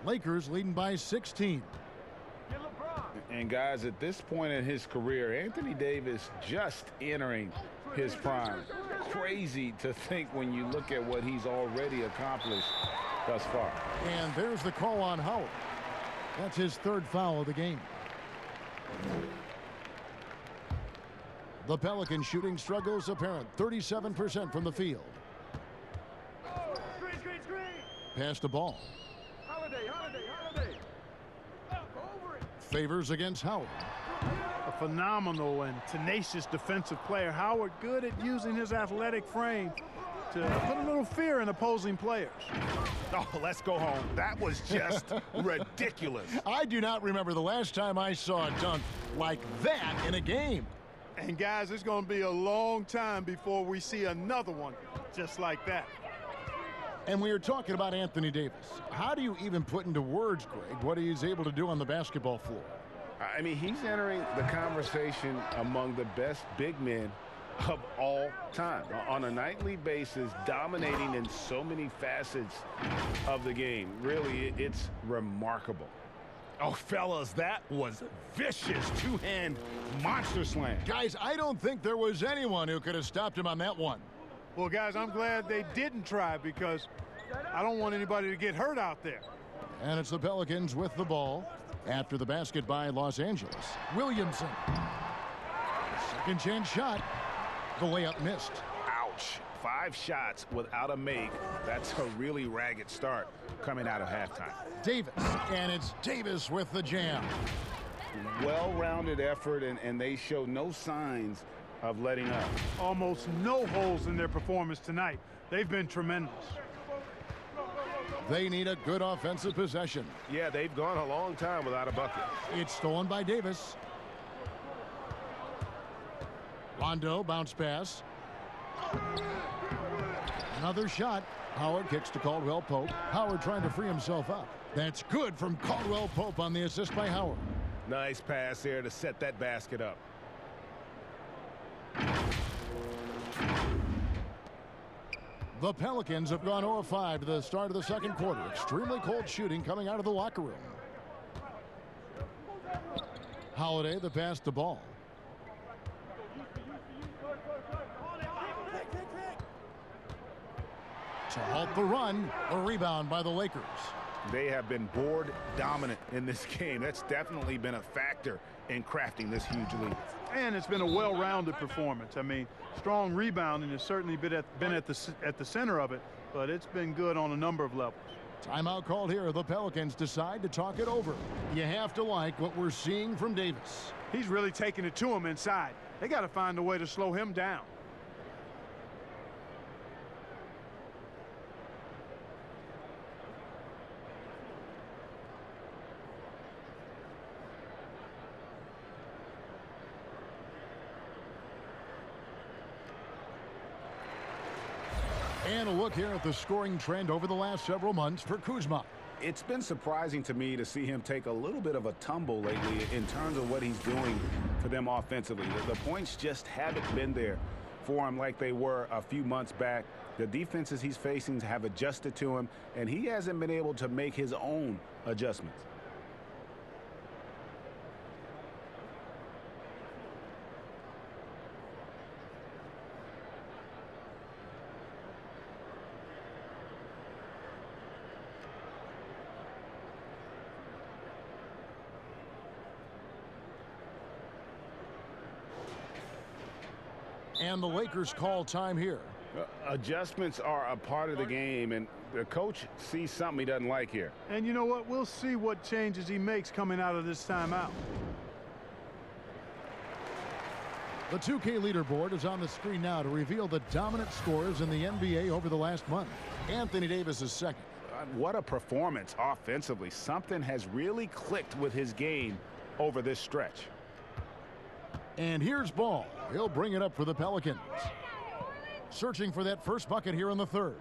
Lakers leading by 16. And guys, at this point in his career, Anthony Davis just entering his prime. Crazy to think when you look at what he's already accomplished thus far. And there's the call on Howard. That's his 3rd foul of the game. The Pelicans shooting struggles apparent. 37% from the field. Pass the ball. Favors against Howard. A phenomenal and tenacious defensive player. Howard good at using his athletic frame to put a little fear in opposing players. Oh, let's go home. That was just ridiculous. I do not remember the last time I saw a dunk like that in a game. And guys, it's going to be a long time before we see another one just like that. And we were talking about Anthony Davis. How do you even put into words, Greg, what he's able to do on the basketball floor? I mean, he's entering the conversation among the best big men of all time. On a nightly basis, dominating in so many facets of the game. Really, it's remarkable. Oh, fellas, that was vicious two-hand monster slam. Guys, I don't think there was anyone who could have stopped him on that one. Well, guys, I'm glad they didn't try because I don't want anybody to get hurt out there. And it's the Pelicans with the ball after the basket by Los Angeles. Williamson. Second chance shot. The layup missed. Ouch. 5 shots without a make. That's a really ragged start coming out of halftime. Davis. And it's Davis with the jam. Well-rounded effort, and they show no signs of letting up. Almost no holes in their performance tonight. They've been tremendous. They need a good offensive possession. Yeah, they've gone a long time without a bucket. It's stolen by Davis. Rondo, bounce pass. Another shot. Howard kicks to Caldwell Pope. Howard trying to free himself up. That's good from Caldwell Pope on the assist by Howard. Nice pass there to set that basket up. The Pelicans have gone 0 of 5 to the start of the second quarter. Extremely cold shooting coming out of the locker room. Holiday, the pass to Ball. To halt the run, a rebound by the Lakers. They have been board dominant in this game. That's definitely been a factor in crafting this huge lead. And it's been a well-rounded performance. I mean, strong rebounding has certainly been at the center of it, but it's been good on a number of levels. Timeout called here. The Pelicans decide to talk it over. You have to like what we're seeing from Davis. He's really taking it to him inside. They got to find a way to slow him down. And a look here at the scoring trend over the last several months for Kuzma. It's been surprising to me to see him take a little bit of a tumble lately in terms of what he's doing for them offensively. The points just haven't been there for him like they were a few months back. The defenses he's facing have adjusted to him, and he hasn't been able to make his own adjustments. And the Lakers call time here. Adjustments are a part of the game, and the coach sees something he doesn't like here. And you know what? We'll see what changes he makes coming out of this timeout. The 2K leaderboard is on the screen now to reveal the dominant scores in the NBA over the last month. Anthony Davis is second. What a performance offensively. Something has really clicked with his game over this stretch. And here's Ball. He'll bring it up for the Pelicans. Searching for that first bucket here in the third.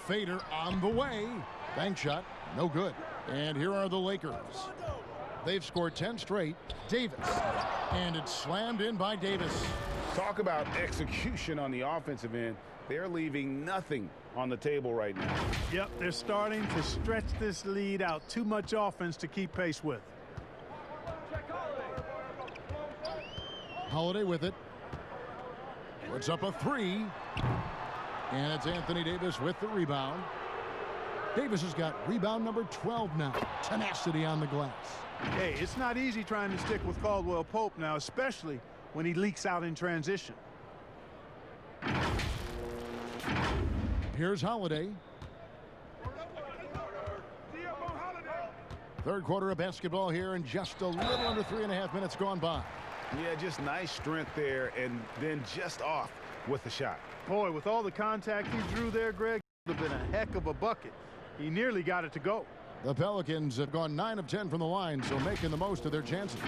Fader on the way. Bank shot, no good. And here are the Lakers. They've scored 10 straight. Davis. And it's slammed in by Davis. Talk about execution on the offensive end. They're leaving nothing on the table right now. Yep, they're starting to stretch this lead out. Too much offense to keep pace with. Holiday with it. Puts up a three. And it's Anthony Davis with the rebound. Davis has got rebound number 12 now. Tenacity on the glass. Hey, it's not easy trying to stick with Caldwell Pope now, especially when he leaks out in transition. Here's Holiday. Third quarter of basketball here, and just a little under 3.5 minutes gone by. Yeah, just nice strength there, and then just off with the shot. Boy, with all the contact he drew there, Greg, it would have been a heck of a bucket. He nearly got it to go. The Pelicans have gone 9 of 10 from the line, so making the most of their chances.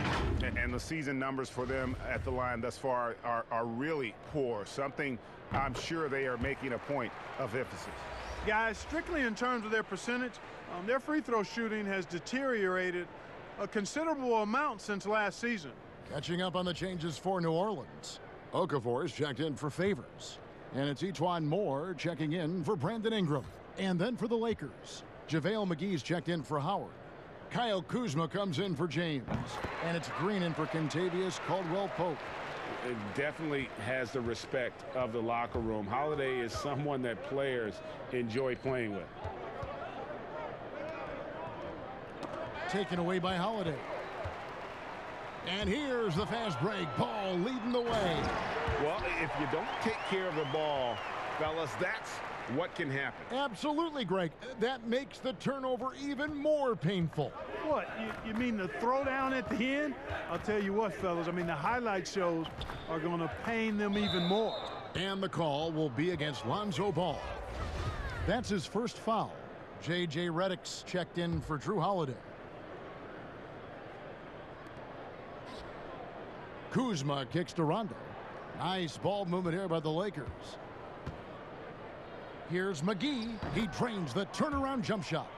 And the season numbers for them at the line thus far are really poor, something I'm sure they are making a point of emphasis. Guys, strictly in terms of their percentage, their free throw shooting has deteriorated a considerable amount since last season. Catching up on the changes for New Orleans. Okafor is checked in for Favors. And it's Etuan Moore checking in for Brandon Ingram. And then for the Lakers, JaVale McGee's checked in for Howard. Kyle Kuzma comes in for James. And it's Green in for Kentavious Caldwell-Pope. It definitely has the respect of the locker room. Holiday is someone that players enjoy playing with. Taken away by Holiday. And here's the fast break. Ball leading the way. Well, if you don't take care of the ball, fellas, that's what can happen. Absolutely, Greg. That makes the turnover even more painful. What, you mean the throwdown at the end? I'll tell you what, fellas, I mean, the highlight shows are going to pain them even more. And the call will be against Lonzo Ball. That's his first foul. J.J. Redick's checked in for Drew Holiday. Kuzma kicks to Rondo. Nice ball movement here by the Lakers. Here's McGee. He trains the turnaround jump shot.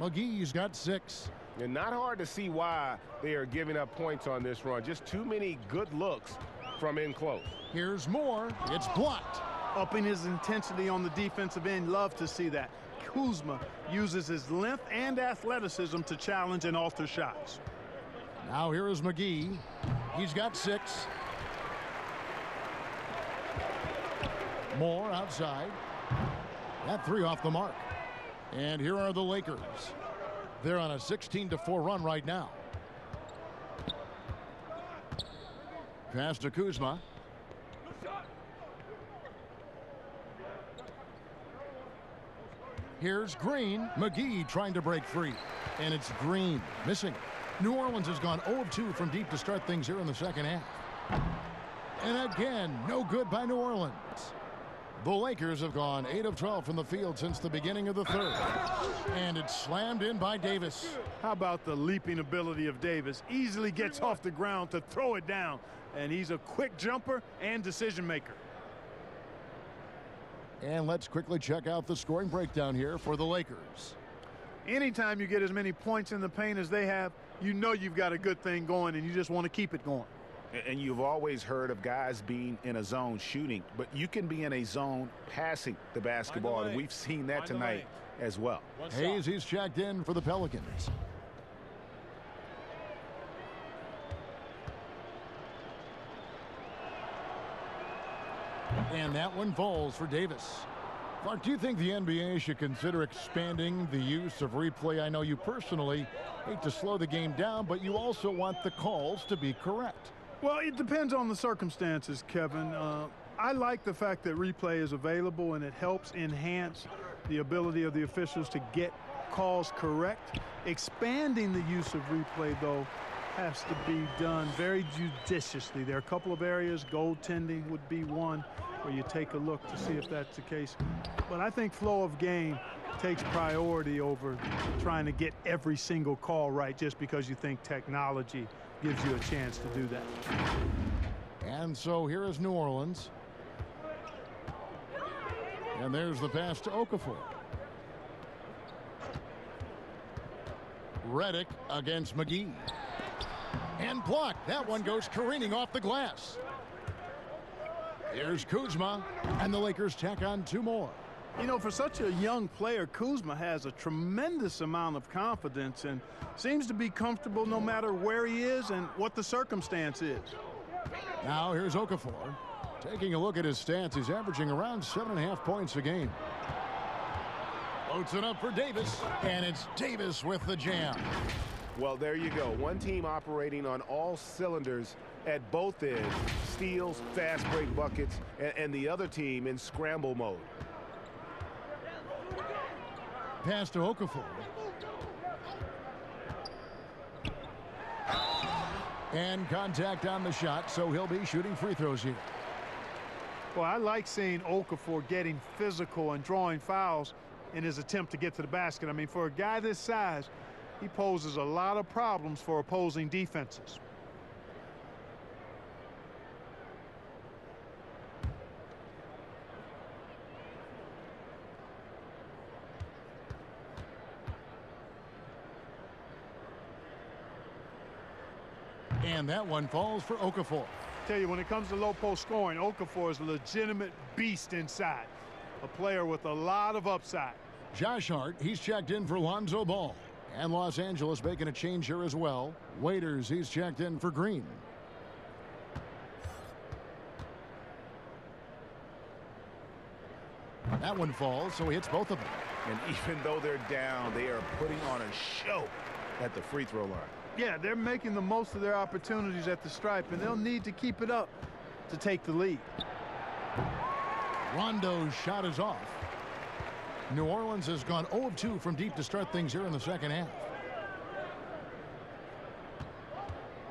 McGee's got 6. And not hard to see why they are giving up points on this run. Just too many good looks from in close. Here's Moore. It's blocked. upping his intensity on the defensive end. Love to see that. Kuzma uses his length and athleticism to challenge and alter shots. Now here is McGee. He's got 6. Moore outside. That 3 off the mark. And here are the Lakers. They're on a 16-4 run right now. Pass to Kuzma. Here's Green. McGee trying to break free. And it's Green missing. New Orleans has gone 0 of 2 from deep to start things here in the second half. And again, no good by New Orleans. The Lakers have gone 8 of 12 from the field since the beginning of the third. And it's slammed in by Davis. How about the leaping ability of Davis? Easily gets off the ground to throw it down. And he's a quick jumper and decision maker. And let's quickly check out the scoring breakdown here for the Lakers. Anytime you get as many points in the paint as they have, you know you've got a good thing going and you just want to keep it going. And you've always heard of guys being in a zone shooting, but you can be in a zone passing the basketball, and we've seen that tonight as well. Hayes, he's checked in for the Pelicans. And that one falls for Davis. Clark, do you think the NBA should consider expanding the use of replay? I know you personally hate to slow the game down, but you also want the calls to be correct. Well, it depends on the circumstances, Kevin. I like the fact that replay is available and it helps enhance the ability of the officials to get calls correct. Expanding the use of replay, though, has to be done very judiciously. There are a couple of areas, goaltending would be one, where you take a look to see if that's the case. But I think flow of game takes priority over trying to get every single call right just because you think technology gives you a chance to do that. And so here is New Orleans. And there's the pass to Okafor. Redick against McGee. And blocked. That one goes careening off the glass. Here's Kuzma, and the Lakers tack on 2 more. You know, for such a young player, Kuzma has a tremendous amount of confidence and seems to be comfortable no matter where he is and what the circumstance is. Now here's Okafor. Taking a look at his stats, he's averaging around 7.5 points a game. Floats it up for Davis, and it's Davis with the jam. Well, there you go. One team operating on all cylinders at both ends. Steals, fast break buckets, and the other team in scramble mode. Pass to Okafor. And contact on the shot, so he'll be shooting free throws here. Well, I like seeing Okafor getting physical and drawing fouls in his attempt to get to the basket. I mean, for a guy this size, he poses a lot of problems for opposing defenses. And that one falls for Okafor. Tell you, when it comes to low post scoring, Okafor is a legitimate beast inside. A player with a lot of upside. Josh Hart, he's checked in for Lonzo Ball. And Los Angeles making a change here as well. Waiters, he's checked in for Green. That one falls, so he hits both of them. And even though they're down, they are putting on a show at the free throw line. Yeah, they're making the most of their opportunities at the stripe, and they'll need to keep it up to take the lead. Rondo's shot is off. New Orleans has gone 0 of 2 from deep to start things here in the second half.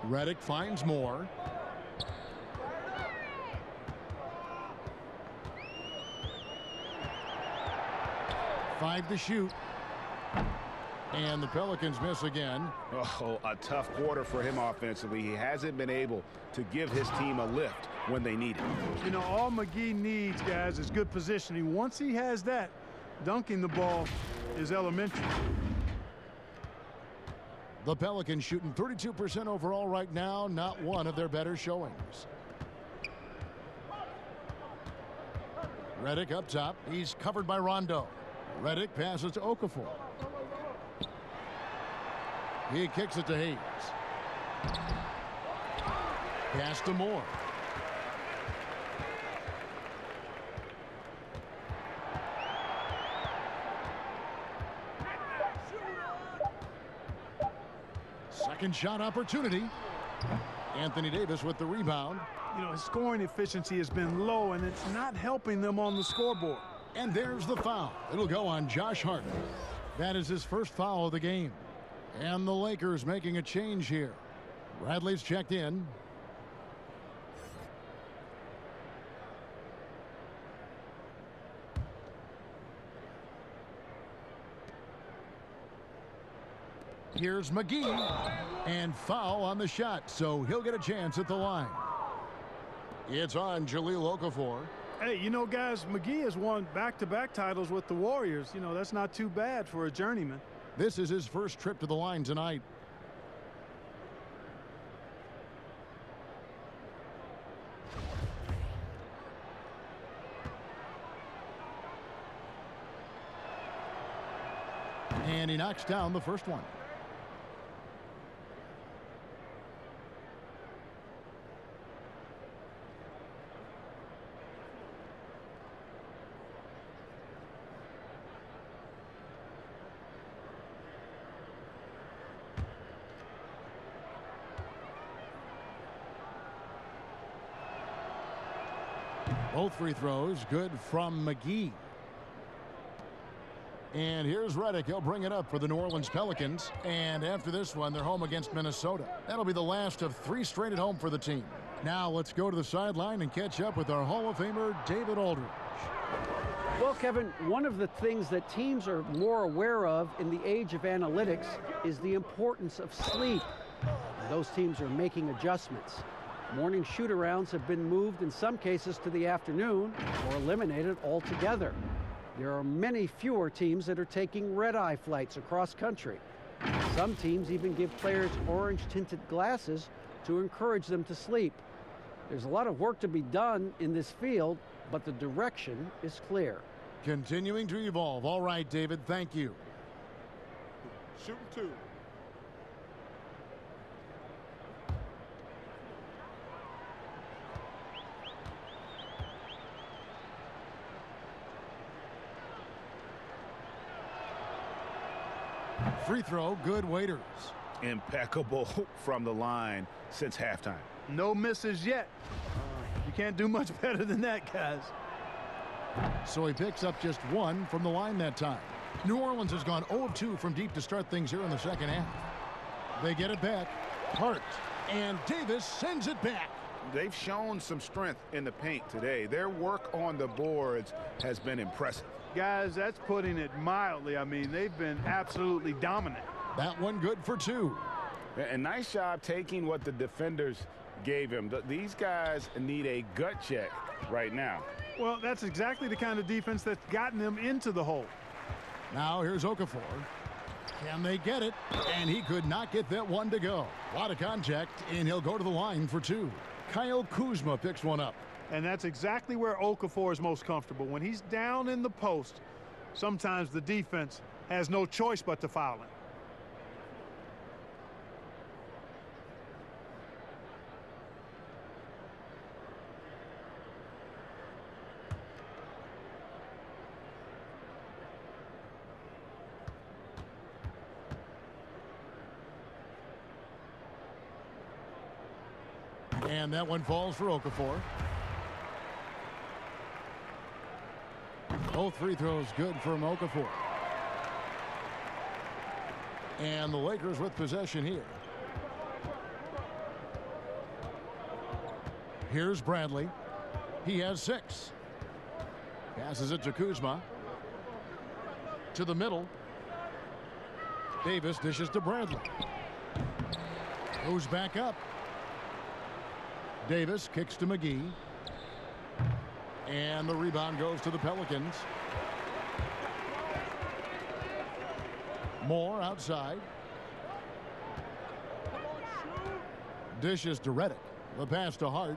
Redick finds Moore. Five to shoot. And the Pelicans miss again. Oh, a tough quarter for him offensively. He hasn't been able to give his team a lift when they need it. You know, all McGee needs, guys, is good positioning. Once he has that, dunking the ball is elementary. The Pelicans shooting 32% overall right now, not one of their better showings. Redick up top. He's covered by Rondo. Redick passes to Okafor. He kicks it to Hayes. Pass to Moore. Second shot opportunity. Anthony Davis with the rebound. You know, his scoring efficiency has been low, and it's not helping them on the scoreboard. And there's the foul. It'll go on Josh Hart. That is his first foul of the game. And the Lakers making a change here. Bradley's checked in. Here's McGee. And foul on the shot, so he'll get a chance at the line. It's on Jahlil Okafor. Hey, you know, guys, McGee has won back-to-back titles with the Warriors. You know, that's not too bad for a journeyman. This is his first trip to the line tonight. And he knocks down the first one. Both free throws good from McGee. And here's Redick. He'll bring it up for the New Orleans Pelicans. And after this one, they're home against Minnesota. That'll be the last of 3 straight at home for the team. Now let's go to the sideline and catch up with our Hall of Famer, David Aldridge. Well, Kevin, one of the things that teams are more aware of in the age of analytics is the importance of sleep. And those teams are making adjustments. Morning shoot-arounds have been moved in some cases to the afternoon or eliminated altogether. There are many fewer teams that are taking red-eye flights across country. Some teams even give players orange-tinted glasses to encourage them to sleep. There's a lot of work to be done in this field, but the direction is clear. Continuing to evolve. All right, David, thank you. Shooting 2. Free throw, good. Waiters. Impeccable from the line since halftime. No misses yet. You can't do much better than that, guys. So he picks up just 1 from the line that time. New Orleans has gone 0 of 2 from deep to start things here in the second half. They get it back. Hart. And Davis sends it back. They've shown some strength in the paint today. Their work on the boards has been impressive. Guys, that's putting it mildly. I mean, they've been absolutely dominant. That one good for 2. And nice job taking what the defenders gave him. These guys need a gut check right now. Well, that's exactly the kind of defense that's gotten them into the hole. Now here's Okafor. Can they get it? And he could not get that one to go. A lot of contact, and he'll go to the line for 2. Kyle Kuzma picks one up. And that's exactly where Okafor is most comfortable. When he's down in the post, sometimes the defense has no choice but to foul him. And that one falls for Okafor. Both free throws good from Okafor. And the Lakers with possession here. Here's Bradley. He has 6. Passes it to Kuzma. To the middle. Davis dishes to Bradley. Goes back up. Davis kicks to McGee. And the rebound goes to the Pelicans. Moore outside. Dishes to Redick. The pass to Hart.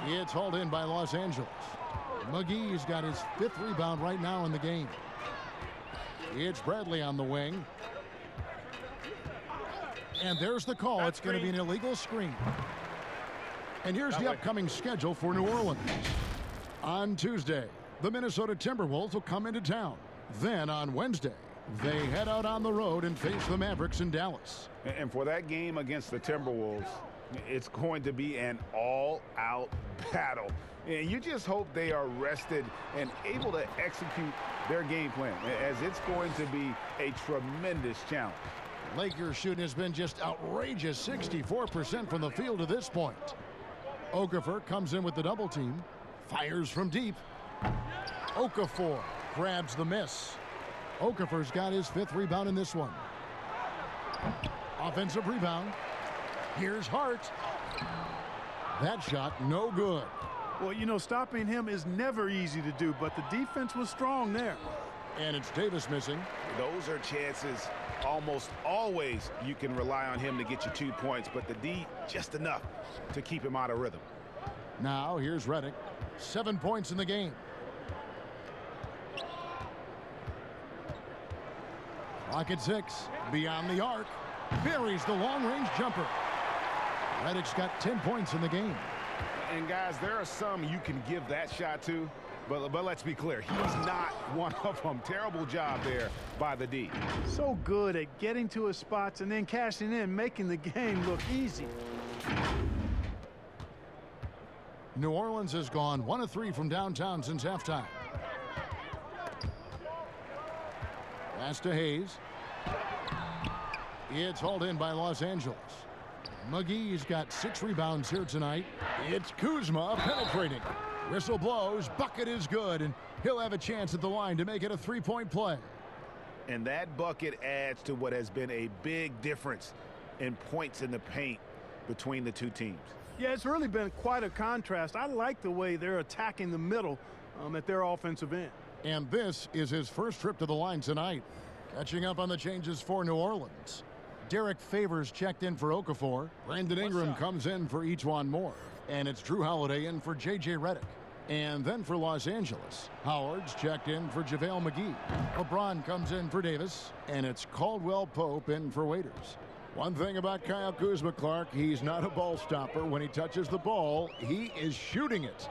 It's hauled in by Los Angeles. McGee's got his 5th rebound right now in the game. It's Bradley on the wing. And there's the call. It's going to be an illegal screen. And here's the upcoming schedule for New Orleans. On Tuesday, the Minnesota Timberwolves will come into town. Then on Wednesday, they head out on the road and face the Mavericks in Dallas. And for that game against the Timberwolves, it's going to be an all-out battle. And you just hope they are rested and able to execute their game plan, as it's going to be a tremendous challenge. Lakers shooting has been just outrageous, 64% from the field to this point. Okafor comes in with the double team, fires from deep. Okafor grabs the miss. Okafor's got his 5th rebound in this one. Offensive rebound. Here's Hart. That shot no good. Well, you know, stopping him is never easy to do, but the defense was strong there. And it's Davis missing. Those are chances almost always you can rely on him to get you 2 points, but the D just enough to keep him out of rhythm. Now here's Redick. 7 points in the game. Clock at 6. Beyond the arc. Buries the long-range jumper. Redick's got 10 points in the game. And guys, there are some you can give that shot to, but let's be clear, he's not one of them. Terrible job there by the D. So good at getting to his spots and then cashing in, making the game look easy. New Orleans has gone 1 of 3 from downtown since halftime. Pass to Hayes. It's hauled in by Los Angeles. McGee's got 6 rebounds here tonight. It's Kuzma penetrating. Whistle blows, bucket is good, and he'll have a chance at the line to make it a 3-point play. And that bucket adds to what has been a big difference in points in the paint between the two teams. Yeah, it's really been quite a contrast. I like the way they're attacking the middle at their offensive end. And this is his first trip to the line tonight. Catching up on the changes for New Orleans. Derek Favors checked in for Okafor. Brandon Ingram comes in for Ejuan Moore. And it's Drew Holiday in for J.J. Redick. And then for Los Angeles, Howard's checked in for JaVale McGee. LeBron comes in for Davis. And it's Caldwell Pope in for Waiters. One thing about Kyle Kuzma, Clark, he's not a ball stopper. When he touches the ball, he is shooting it.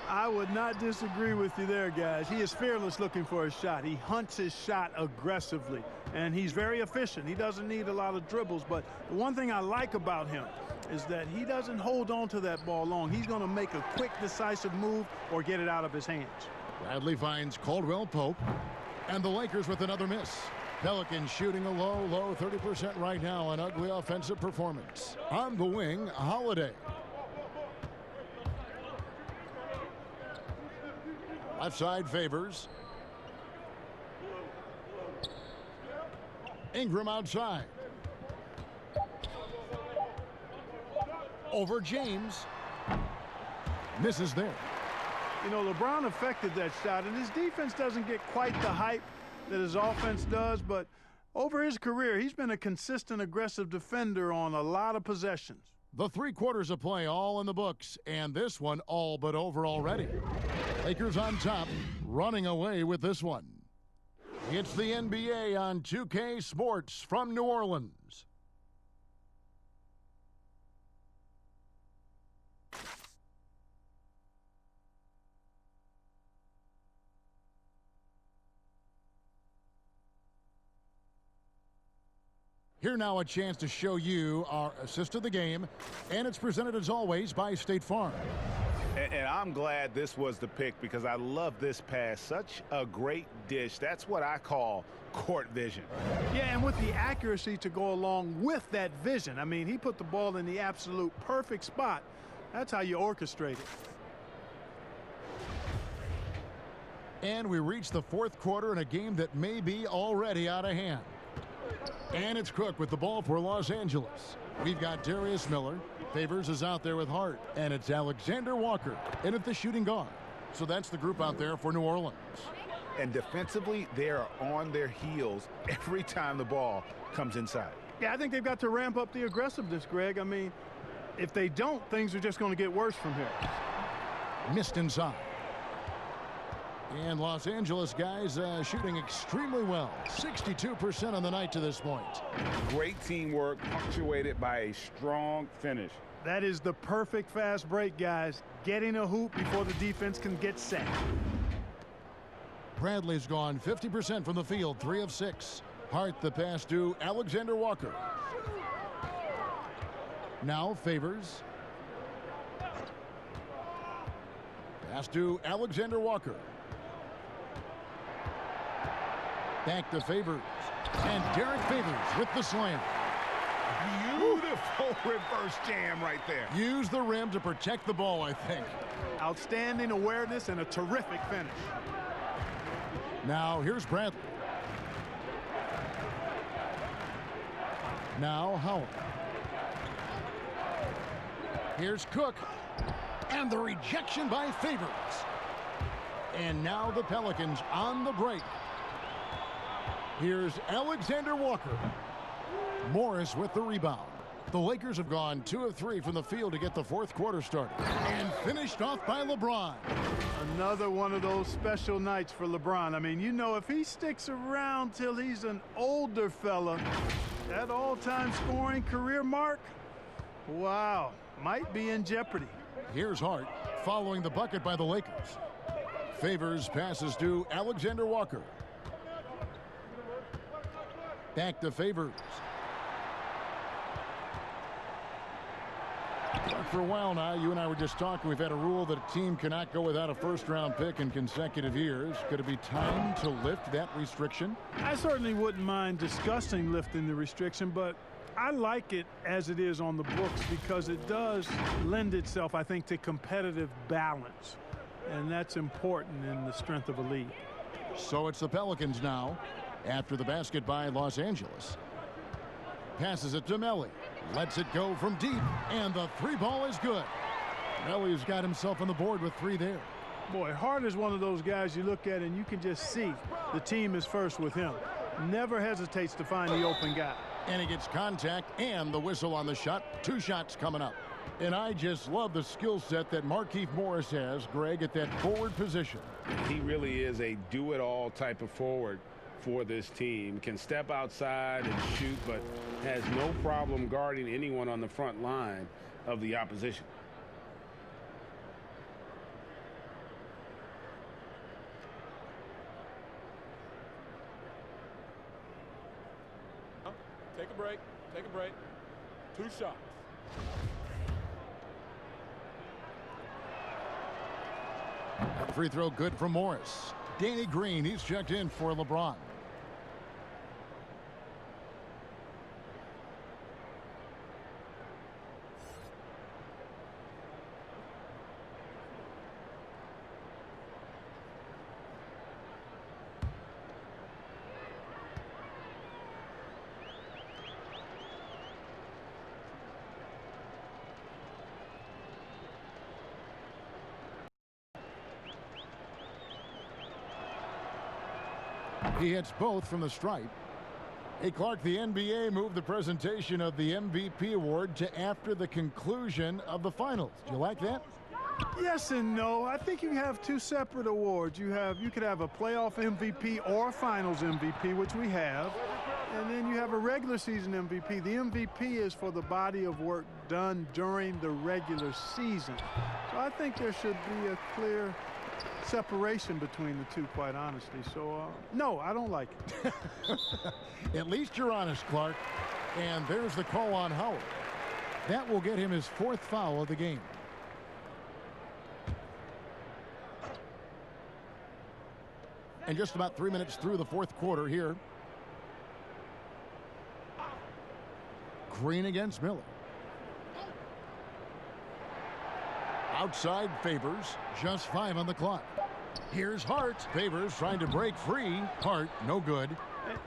I would not disagree with you there, guys. He is fearless looking for a shot. He hunts his shot aggressively, and he's very efficient. He doesn't need a lot of dribbles, but the one thing I like about him is that he doesn't hold on to that ball long. He's going to make a quick, decisive move or get it out of his hands. Bradley finds Caldwell Pope, and the Lakers with another miss. Pelicans shooting a low 30% right now. An ugly offensive performance. On the wing, Holiday. Left side Favors. Ingram outside. Over James. Misses there. You know, LeBron affected that shot, and his defense doesn't get quite the hype that his offense does, but over his career, he's been a consistent, aggressive defender on a lot of possessions. The 3 quarters of play all in the books, and this one all but over already. Lakers on top, running away with this one. It's the NBA on 2K Sports from New Orleans. Here now a chance to show you our assist of the game, and it's presented as always by State Farm. And I'm glad this was the pick because I love this pass. Such a great dish. That's what I call court vision. Yeah, and with the accuracy to go along with that vision. I mean, he put the ball in the absolute perfect spot. That's how you orchestrate it. And we reach the 4th quarter in a game that may be already out of hand. And it's Cook with the ball for Los Angeles. We've got Darius Miller. Favors is out there with Hart. And it's Alexander Walker in at the shooting guard. So that's the group out there for New Orleans. And defensively, they are on their heels every time the ball comes inside. Yeah, I think they've got to ramp up the aggressiveness, Greg. I mean, If they don't, things are just going to get worse from here. Missed inside. And Los Angeles guys shooting extremely well. 62% on the night to this point. Great teamwork punctuated by a strong finish. That is the perfect fast break, guys. Getting a hoop before the defense can get set. Bradley's gone 50% from the field, 3 of 6. Hart the pass to Alexander Walker. Now Favors. Pass to Alexander Walker. Back to Favors. And Derek Favors with the slam. Beautiful reverse jam right there. Use the rim to protect the ball, I think. Outstanding awareness and a terrific finish. Now here's Bradley. Now Howard. Here's Cook. And the rejection by Favors. And now the Pelicans on the break. Here's Alexander Walker. Morris with the rebound. The Lakers have gone 2 of 3 from the field to get the fourth quarter started. And finished off by LeBron. Another one of those special nights for LeBron. I mean, you know, if he sticks around till he's an older fella, that all-time scoring career mark, wow, might be in jeopardy. Here's Hart following the bucket by the Lakers. Favors passes to Alexander Walker. Back to Favors. For a while now, you and I were just talking, we've had a rule that a team cannot go without a first-round pick in consecutive years. Could it be time to lift that restriction? I certainly wouldn't mind discussing lifting the restriction, but I like it as it is on the books because it does lend itself, I think, to competitive balance. And that's important in the strength of a league. So it's the Pelicans now after the basket by Los Angeles. Passes it to Melly. Lets it go from deep. And the 3 ball is good. Melly's got himself on the board with 3 there. Boy, Hart is one of those guys you look at and you can just see the team is first with him. Never hesitates to find the open guy. And he gets contact and the whistle on the shot. 2 shots coming up. And I just love the skill set that Markieff Morris has, Greg, at that forward position. He really is a do-it-all type of forward for this team. Can step outside and shoot, but has no problem guarding anyone on the front line of the opposition. Take a break. Take a break. 2 shots. Free throw good for Morris. Danny Green, he's checked in for LeBron. He hits both from the stripe. Hey, Clark, the NBA moved the presentation of the MVP award to after the conclusion of the finals. Do you like that? Yes and no. I think you have 2 separate awards. You could have a playoff MVP or a finals MVP, which we have. And then you have a regular season MVP. The MVP is for the body of work done during the regular season. So I think there should be a clear separation between the two, quite honestly. So, no, I don't like it. At least you're honest, Clark. And there's the call on Howard. That will get him his 4th foul of the game. And just about 3 minutes through the 4th quarter here. Green against Miller. Outside Favors, just 5 on the clock. Here's Hart. Favors trying to break free. Hart, no good.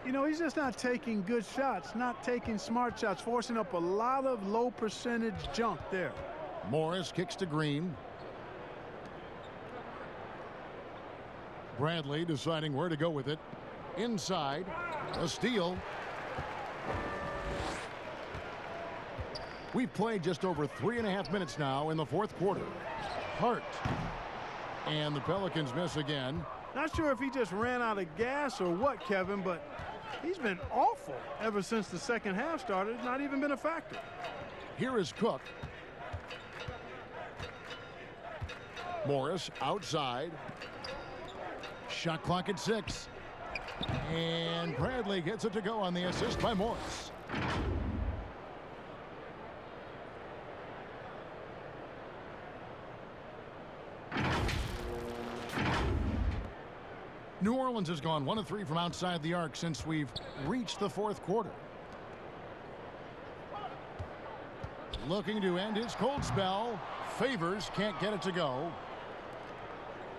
You know, he's just not taking good shots, not taking smart shots, forcing up a lot of low percentage junk there. Morris kicks to Green. Bradley deciding where to go with it. Inside, a steal. We've played just over 3.5 minutes now in the fourth quarter. Hart. And the Pelicans miss again. Not sure if he just ran out of gas or what, Kevin, but he's been awful ever since the second half started. Not even been a factor. Here is Cook. Morris outside. Shot clock at 6. And Bradley gets it to go on the assist by Morris. New Orleans has gone 1 of 3 from outside the arc since we've reached the fourth quarter. Looking to end his cold spell. Favors can't get it to go.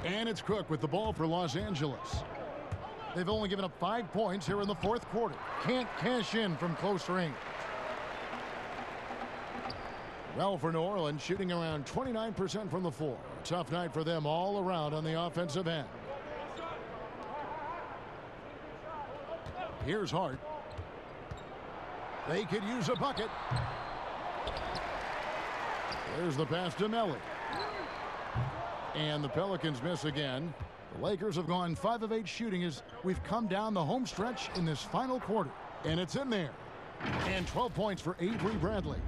And it's Cook with the ball for Los Angeles. They've only given up 5 points here in the fourth quarter. Can't cash in from close range. Well, for New Orleans, shooting around 29% from the floor. Tough night for them all around on the offensive end. Here's Hart. They could use a bucket. There's the pass to Melly. And the Pelicans miss again. The Lakers have gone 5 of 8 shooting as we've come down the home stretch in this final quarter. And it's in there. And 12 points for Avery Bradley.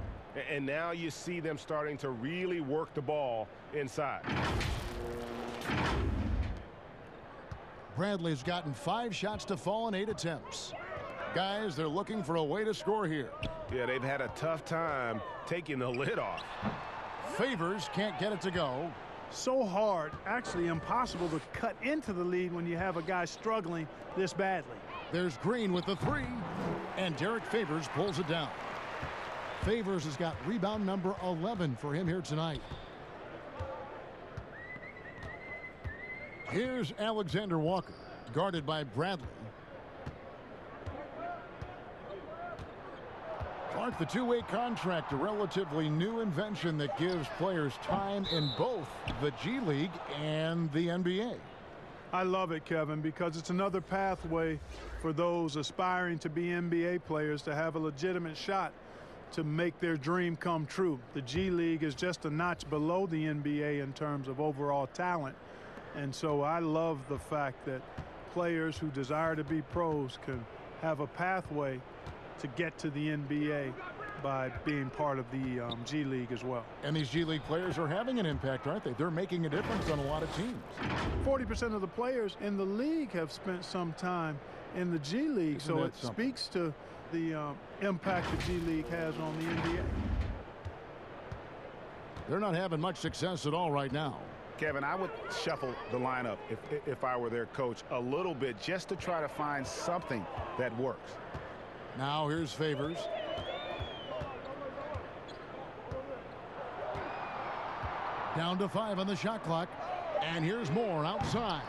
And now you see them starting to really work the ball inside. Bradley's gotten 5 shots to fall in 8 attempts. Guys, they're looking for a way to score here. Yeah, they've had a tough time taking the lid off. Favors can't get it to go. So hard, actually impossible to cut into the lead when you have a guy struggling this badly. There's Green with the 3, and Derek Favors pulls it down. Favors has got rebound number 11 for him here tonight. Here's Alexander Walker, guarded by Bradley. Clark, the two-way contract, a relatively new invention that gives players time in both the G League and the NBA. I love it, Kevin, because it's another pathway for those aspiring to be NBA players to have a legitimate shot to make their dream come true. The G League is just a notch below the NBA in terms of overall talent. And so I love the fact that players who desire to be pros can have a pathway to get to the NBA by being part of the G League as well. And these G League players are having an impact, aren't they? They're making a difference on a lot of teams. 40% of the players in the league have spent some time in the G League, so it speaks to the impact the G League has on the NBA. They're not having much success at all right now. Kevin, I would shuffle the lineup if I were their coach a little bit just to try to find something that works. Now here's Favors. Down to 5 on the shot clock. And here's Moore outside.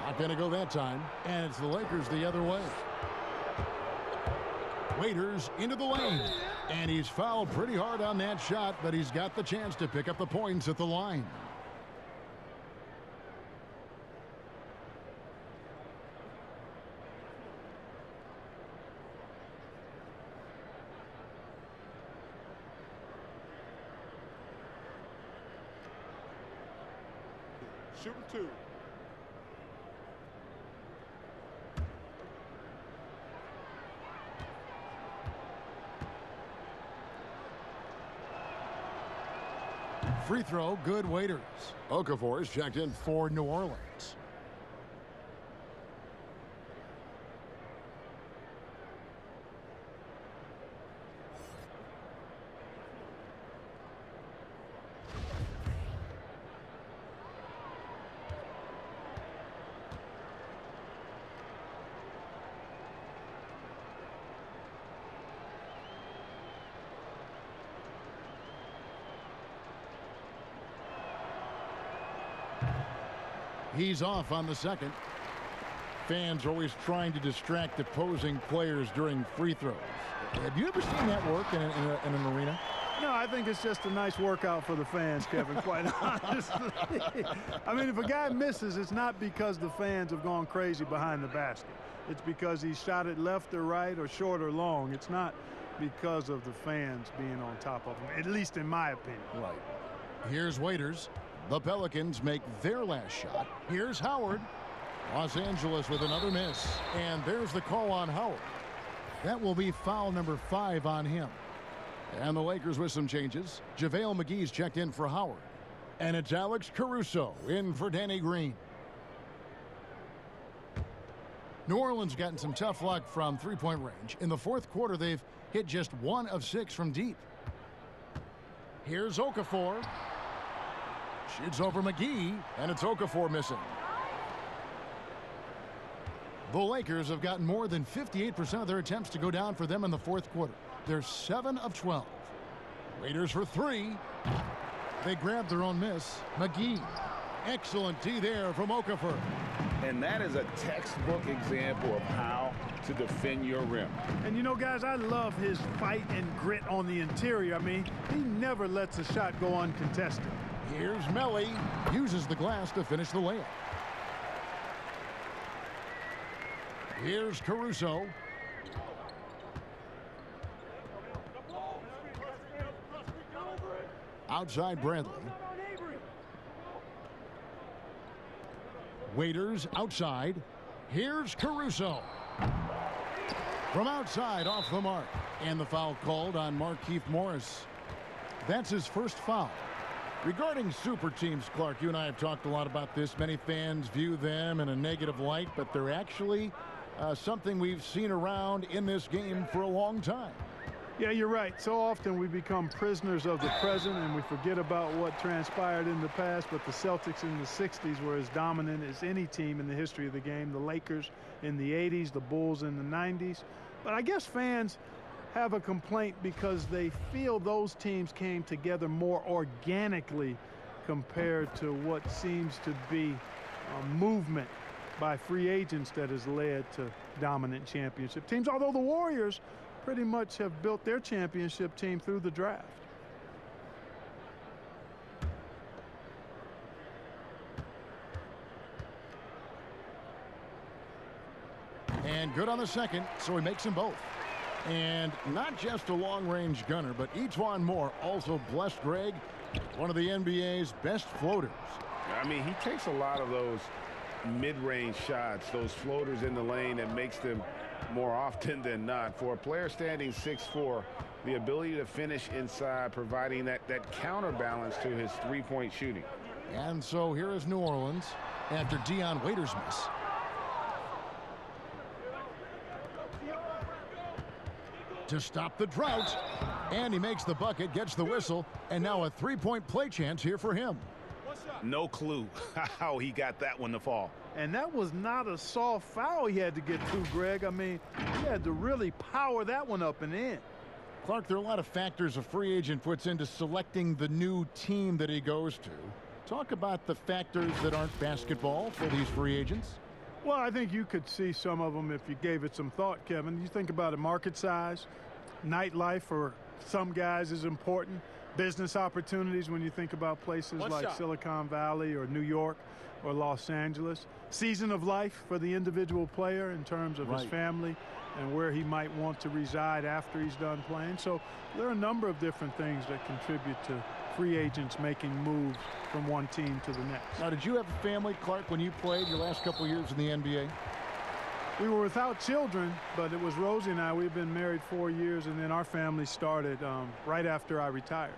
Not going to go that time. And it's the Lakers the other way. Waiters into the lane. And he's fouled pretty hard on that shot, but he's got the chance to pick up the points at the line. Shooting 2. Free throw, good. Waiters. Okafor is checked in for New Orleans. He's off on the second. Fans are always trying to distract opposing players during free throws. Have you ever seen that work in an arena? No, I think it's just a nice workout for the fans, Kevin, quite honestly. I mean, if a guy misses, it's not because the fans have gone crazy behind the basket. It's because he shot it left or right or short or long. It's not because of the fans being on top of them, at least in my opinion. Right. Here's Waiters. The Pelicans make their last shot. Here's Howard. Los Angeles with another miss. And there's the call on Howard. That will be foul number 5 on him. And the Lakers with some changes. JaVale McGee's checked in for Howard. And it's Alex Caruso in for Danny Green. New Orleans gotten some tough luck from three-point range. In the fourth quarter, they've hit just 1 of 6 from deep. Here's Okafor. Shoots over McGee, and it's Okafor missing. The Lakers have gotten more than 58% of their attempts to go down for them in the fourth quarter. They're 7 of 12. Waiters for 3. They grab their own miss. McGee. Excellent D there from Okafor. And that is a textbook example of how to defend your rim. And you know, guys, I love his fight and grit on the interior. I mean, he never lets a shot go uncontested. Here's Melly. Uses the glass to finish the layup. Here's Caruso. Outside Bradley. Waiters outside. Here's Caruso. From outside, off the mark. And the foul called on Markieff Morris. That's his first foul. Regarding super teams, Clark, you and I have talked a lot about this. Many fans view them in a negative light, but they're actually something we've seen around in this game for a long time. Yeah, you're right. So often we become prisoners of the present and we forget about what transpired in the past. But the Celtics in the 60s were as dominant as any team in the history of the game. The Lakers in the 80s, the Bulls in the 90s. But I guess fans have a complaint because they feel those teams came together more organically compared to what seems to be a movement by free agents that has led to dominant championship teams. Although the Warriors pretty much have built their championship team through the draft. And good on the second, so he makes them both. And not just a long-range gunner, but Etuan Moore also blessed Greg, one of the NBA's best floaters. I mean, he takes a lot of those mid-range shots, those floaters in the lane that makes them more often than not. For a player standing 6'4", the ability to finish inside, providing that counterbalance to his three-point shooting. And so here is New Orleans after Dion Waiters' miss. To stop the drought, and he makes the bucket, gets the whistle, and now a three-point play chance here for him. No clue how he got that one to fall. And that was not a soft foul he had to get to, Greg. I mean, he had to really power that one up and in. Clark, there are a lot of factors a free agent puts into selecting the new team that he goes to. Talk about the factors that aren't basketball for these free agents. Well, I think you could see some of them if you gave it some thought, Kevin. You think about a market size, nightlife for some guys is important, business opportunities when you think about places like Silicon Valley or New York or Los Angeles, season of life for the individual player in terms of his family and where he might want to reside after he's done playing. So there are a number of different things that contribute to free agents making moves from one team to the next. Now, did you have a family, Clark, when you played your last couple years in the NBA? We were without children, but it was Rosie and I. We've been married 4 years, and then our family started right after I retired.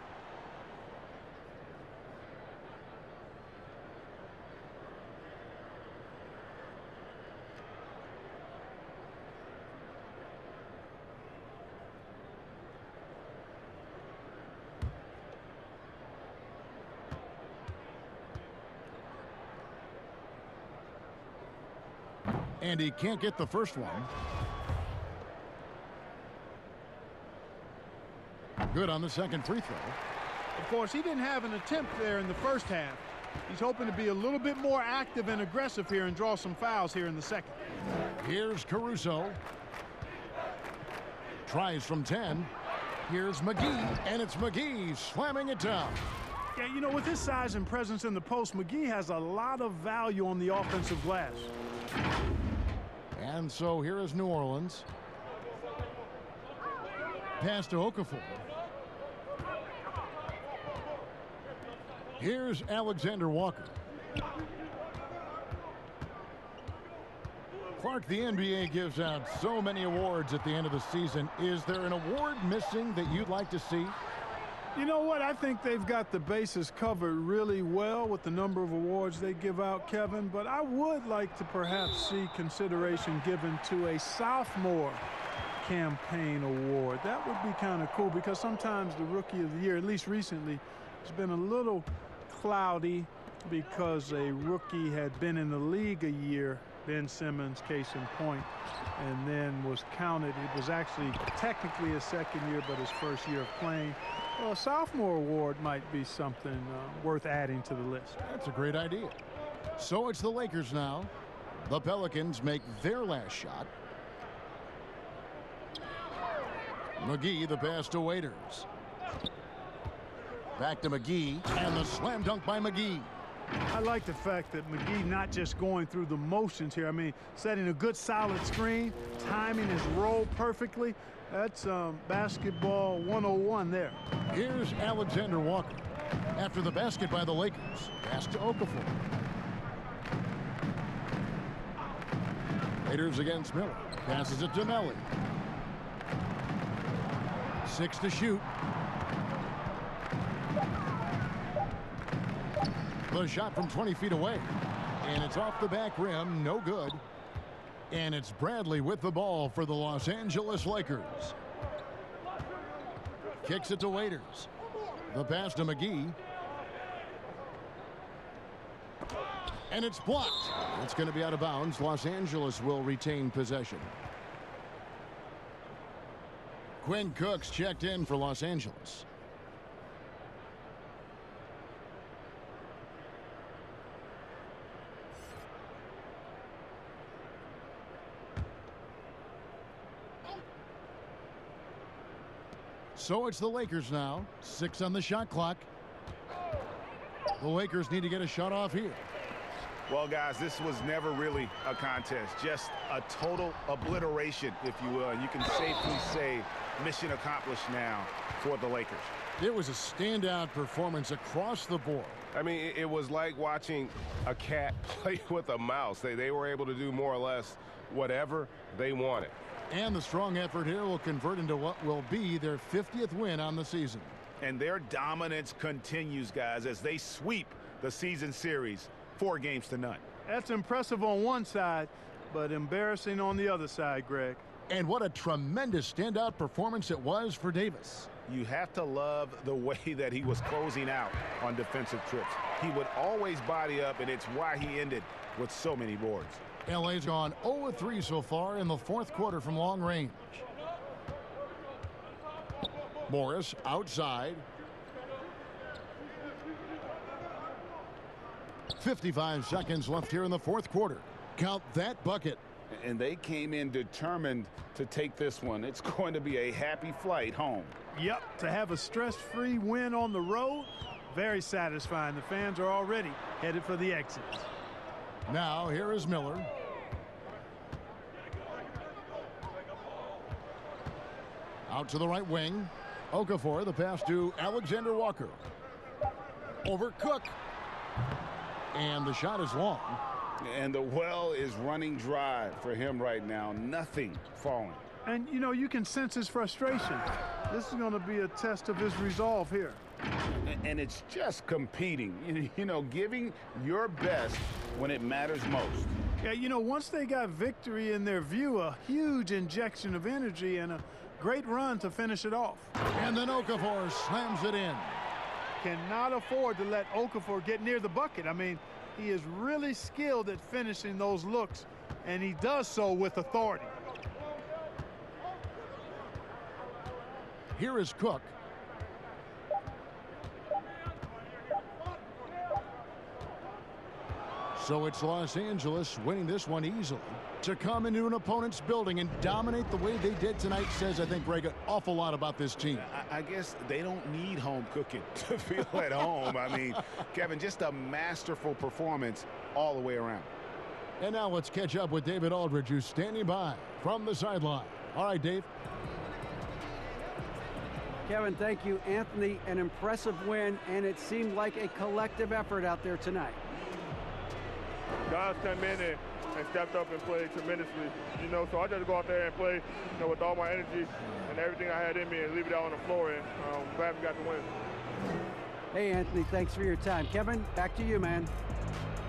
And he can't get the first one. Good on the second free throw. Of course, he didn't have an attempt there in the first half. He's hoping to be a little bit more active and aggressive here and draw some fouls here in the second. Here's Caruso. Tries from 10. Here's McGee, and it's McGee slamming it down. Yeah, you know, with his size and presence in the post, McGee has a lot of value on the offensive glass. And so here is New Orleans. Pass to Okafor. Here's Alexander Walker. Clark, the NBA gives out so many awards at the end of the season. Is there an award missing that you'd like to see? You know what? I think they've got the bases covered really well with the number of awards they give out, Kevin. But I would like to perhaps see consideration given to a sophomore campaign award. That would be kind of cool because sometimes the rookie of the year, at least recently, has been a little cloudy because a rookie had been in the league a year. Ben Simmons, case in point, and then was counted. It was actually technically his second year, but his first year of playing. Well, a sophomore award might be something worth adding to the list. That's a great idea. So it's the Lakers now. The Pelicans make their last shot. McGee, the pass to Waiters. Back to McGee, and the slam dunk by McGee. I like the fact that McGee not just going through the motions here. I mean, setting a good solid screen, timing his roll perfectly. That's basketball 101 there. Here's Alexander Walker. After the basket by the Lakers. Pass to Okafor. Raiders against Miller. Passes it to Melly. 6 to shoot. The shot from 20 feet away. And it's off the back rim. No good. And it's Bradley with the ball for the Los Angeles Lakers. Kicks it to Waiters. The pass to McGee. And it's blocked. It's going to be out of bounds. Los Angeles will retain possession. Quinn Cook's checked in for Los Angeles. So it's the Lakers now. 6 on the shot clock. The Lakers need to get a shot off here. Well, guys, this was never really a contest. Just a total obliteration, if you will. And you can safely say mission accomplished now for the Lakers. It was a standout performance across the board. I mean, it was like watching a cat play with a mouse. They were able to do more or less whatever they wanted. And the strong effort here will convert into what will be their 50th win on the season. And their dominance continues, guys, as they sweep the season series 4 games to none. That's impressive on one side, but embarrassing on the other side, Greg. And what a tremendous standout performance it was for Davis. You have to love the way that he was closing out on defensive trips. He would always body up, and it's why he ended with so many boards. LA's gone 0-3 so far in the 4th quarter from long range. Morris outside. 55 seconds left here in the 4th quarter. Count that bucket. And they came in determined to take this one. It's going to be a happy flight home. Yep, to have a stress-free win on the road, very satisfying. The fans are already headed for the exits. Now here is Miller. Out to the right wing. Okafor, the pass to Alexander Walker. Over Cook. And the shot is long. And the well is running dry for him right now. Nothing falling. And, you know, you can sense his frustration. This is going to be a test of his resolve here. And it's just competing, you know, giving your best when it matters most. Yeah, you know, once they got victory in their view, a huge injection of energy and a great run to finish it off. And then Okafor slams it in. Cannot afford to let Okafor get near the bucket. I mean, he is really skilled at finishing those looks, and he does so with authority. Here is Cook. So it's Los Angeles winning this one easily. To come into an opponent's building and dominate the way they did tonight says, I think, Greg, an awful lot about this team. I guess they don't need home cooking to feel at home. I mean, Kevin, just a masterful performance all the way around. And now let's catch up with David Aldridge, who's standing by from the sideline. All right, Dave. Kevin, thank you. Anthony, an impressive win, and it seemed like a collective effort out there tonight. Guys came in and stepped up and played tremendously, so I just go out there and play, with all my energy and everything I had in me and leave it out on the floor, and I'm glad we got the win. Hey, Anthony, thanks for your time. Kevin, back to you, man.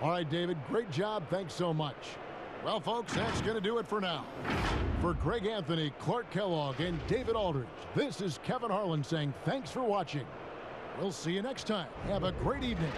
All right, David, great job. Thanks so much. Well, folks, that's going to do it for now. For Greg Anthony, Clark Kellogg, and David Aldridge, this is Kevin Harlan saying thanks for watching. We'll see you next time. Have a great evening.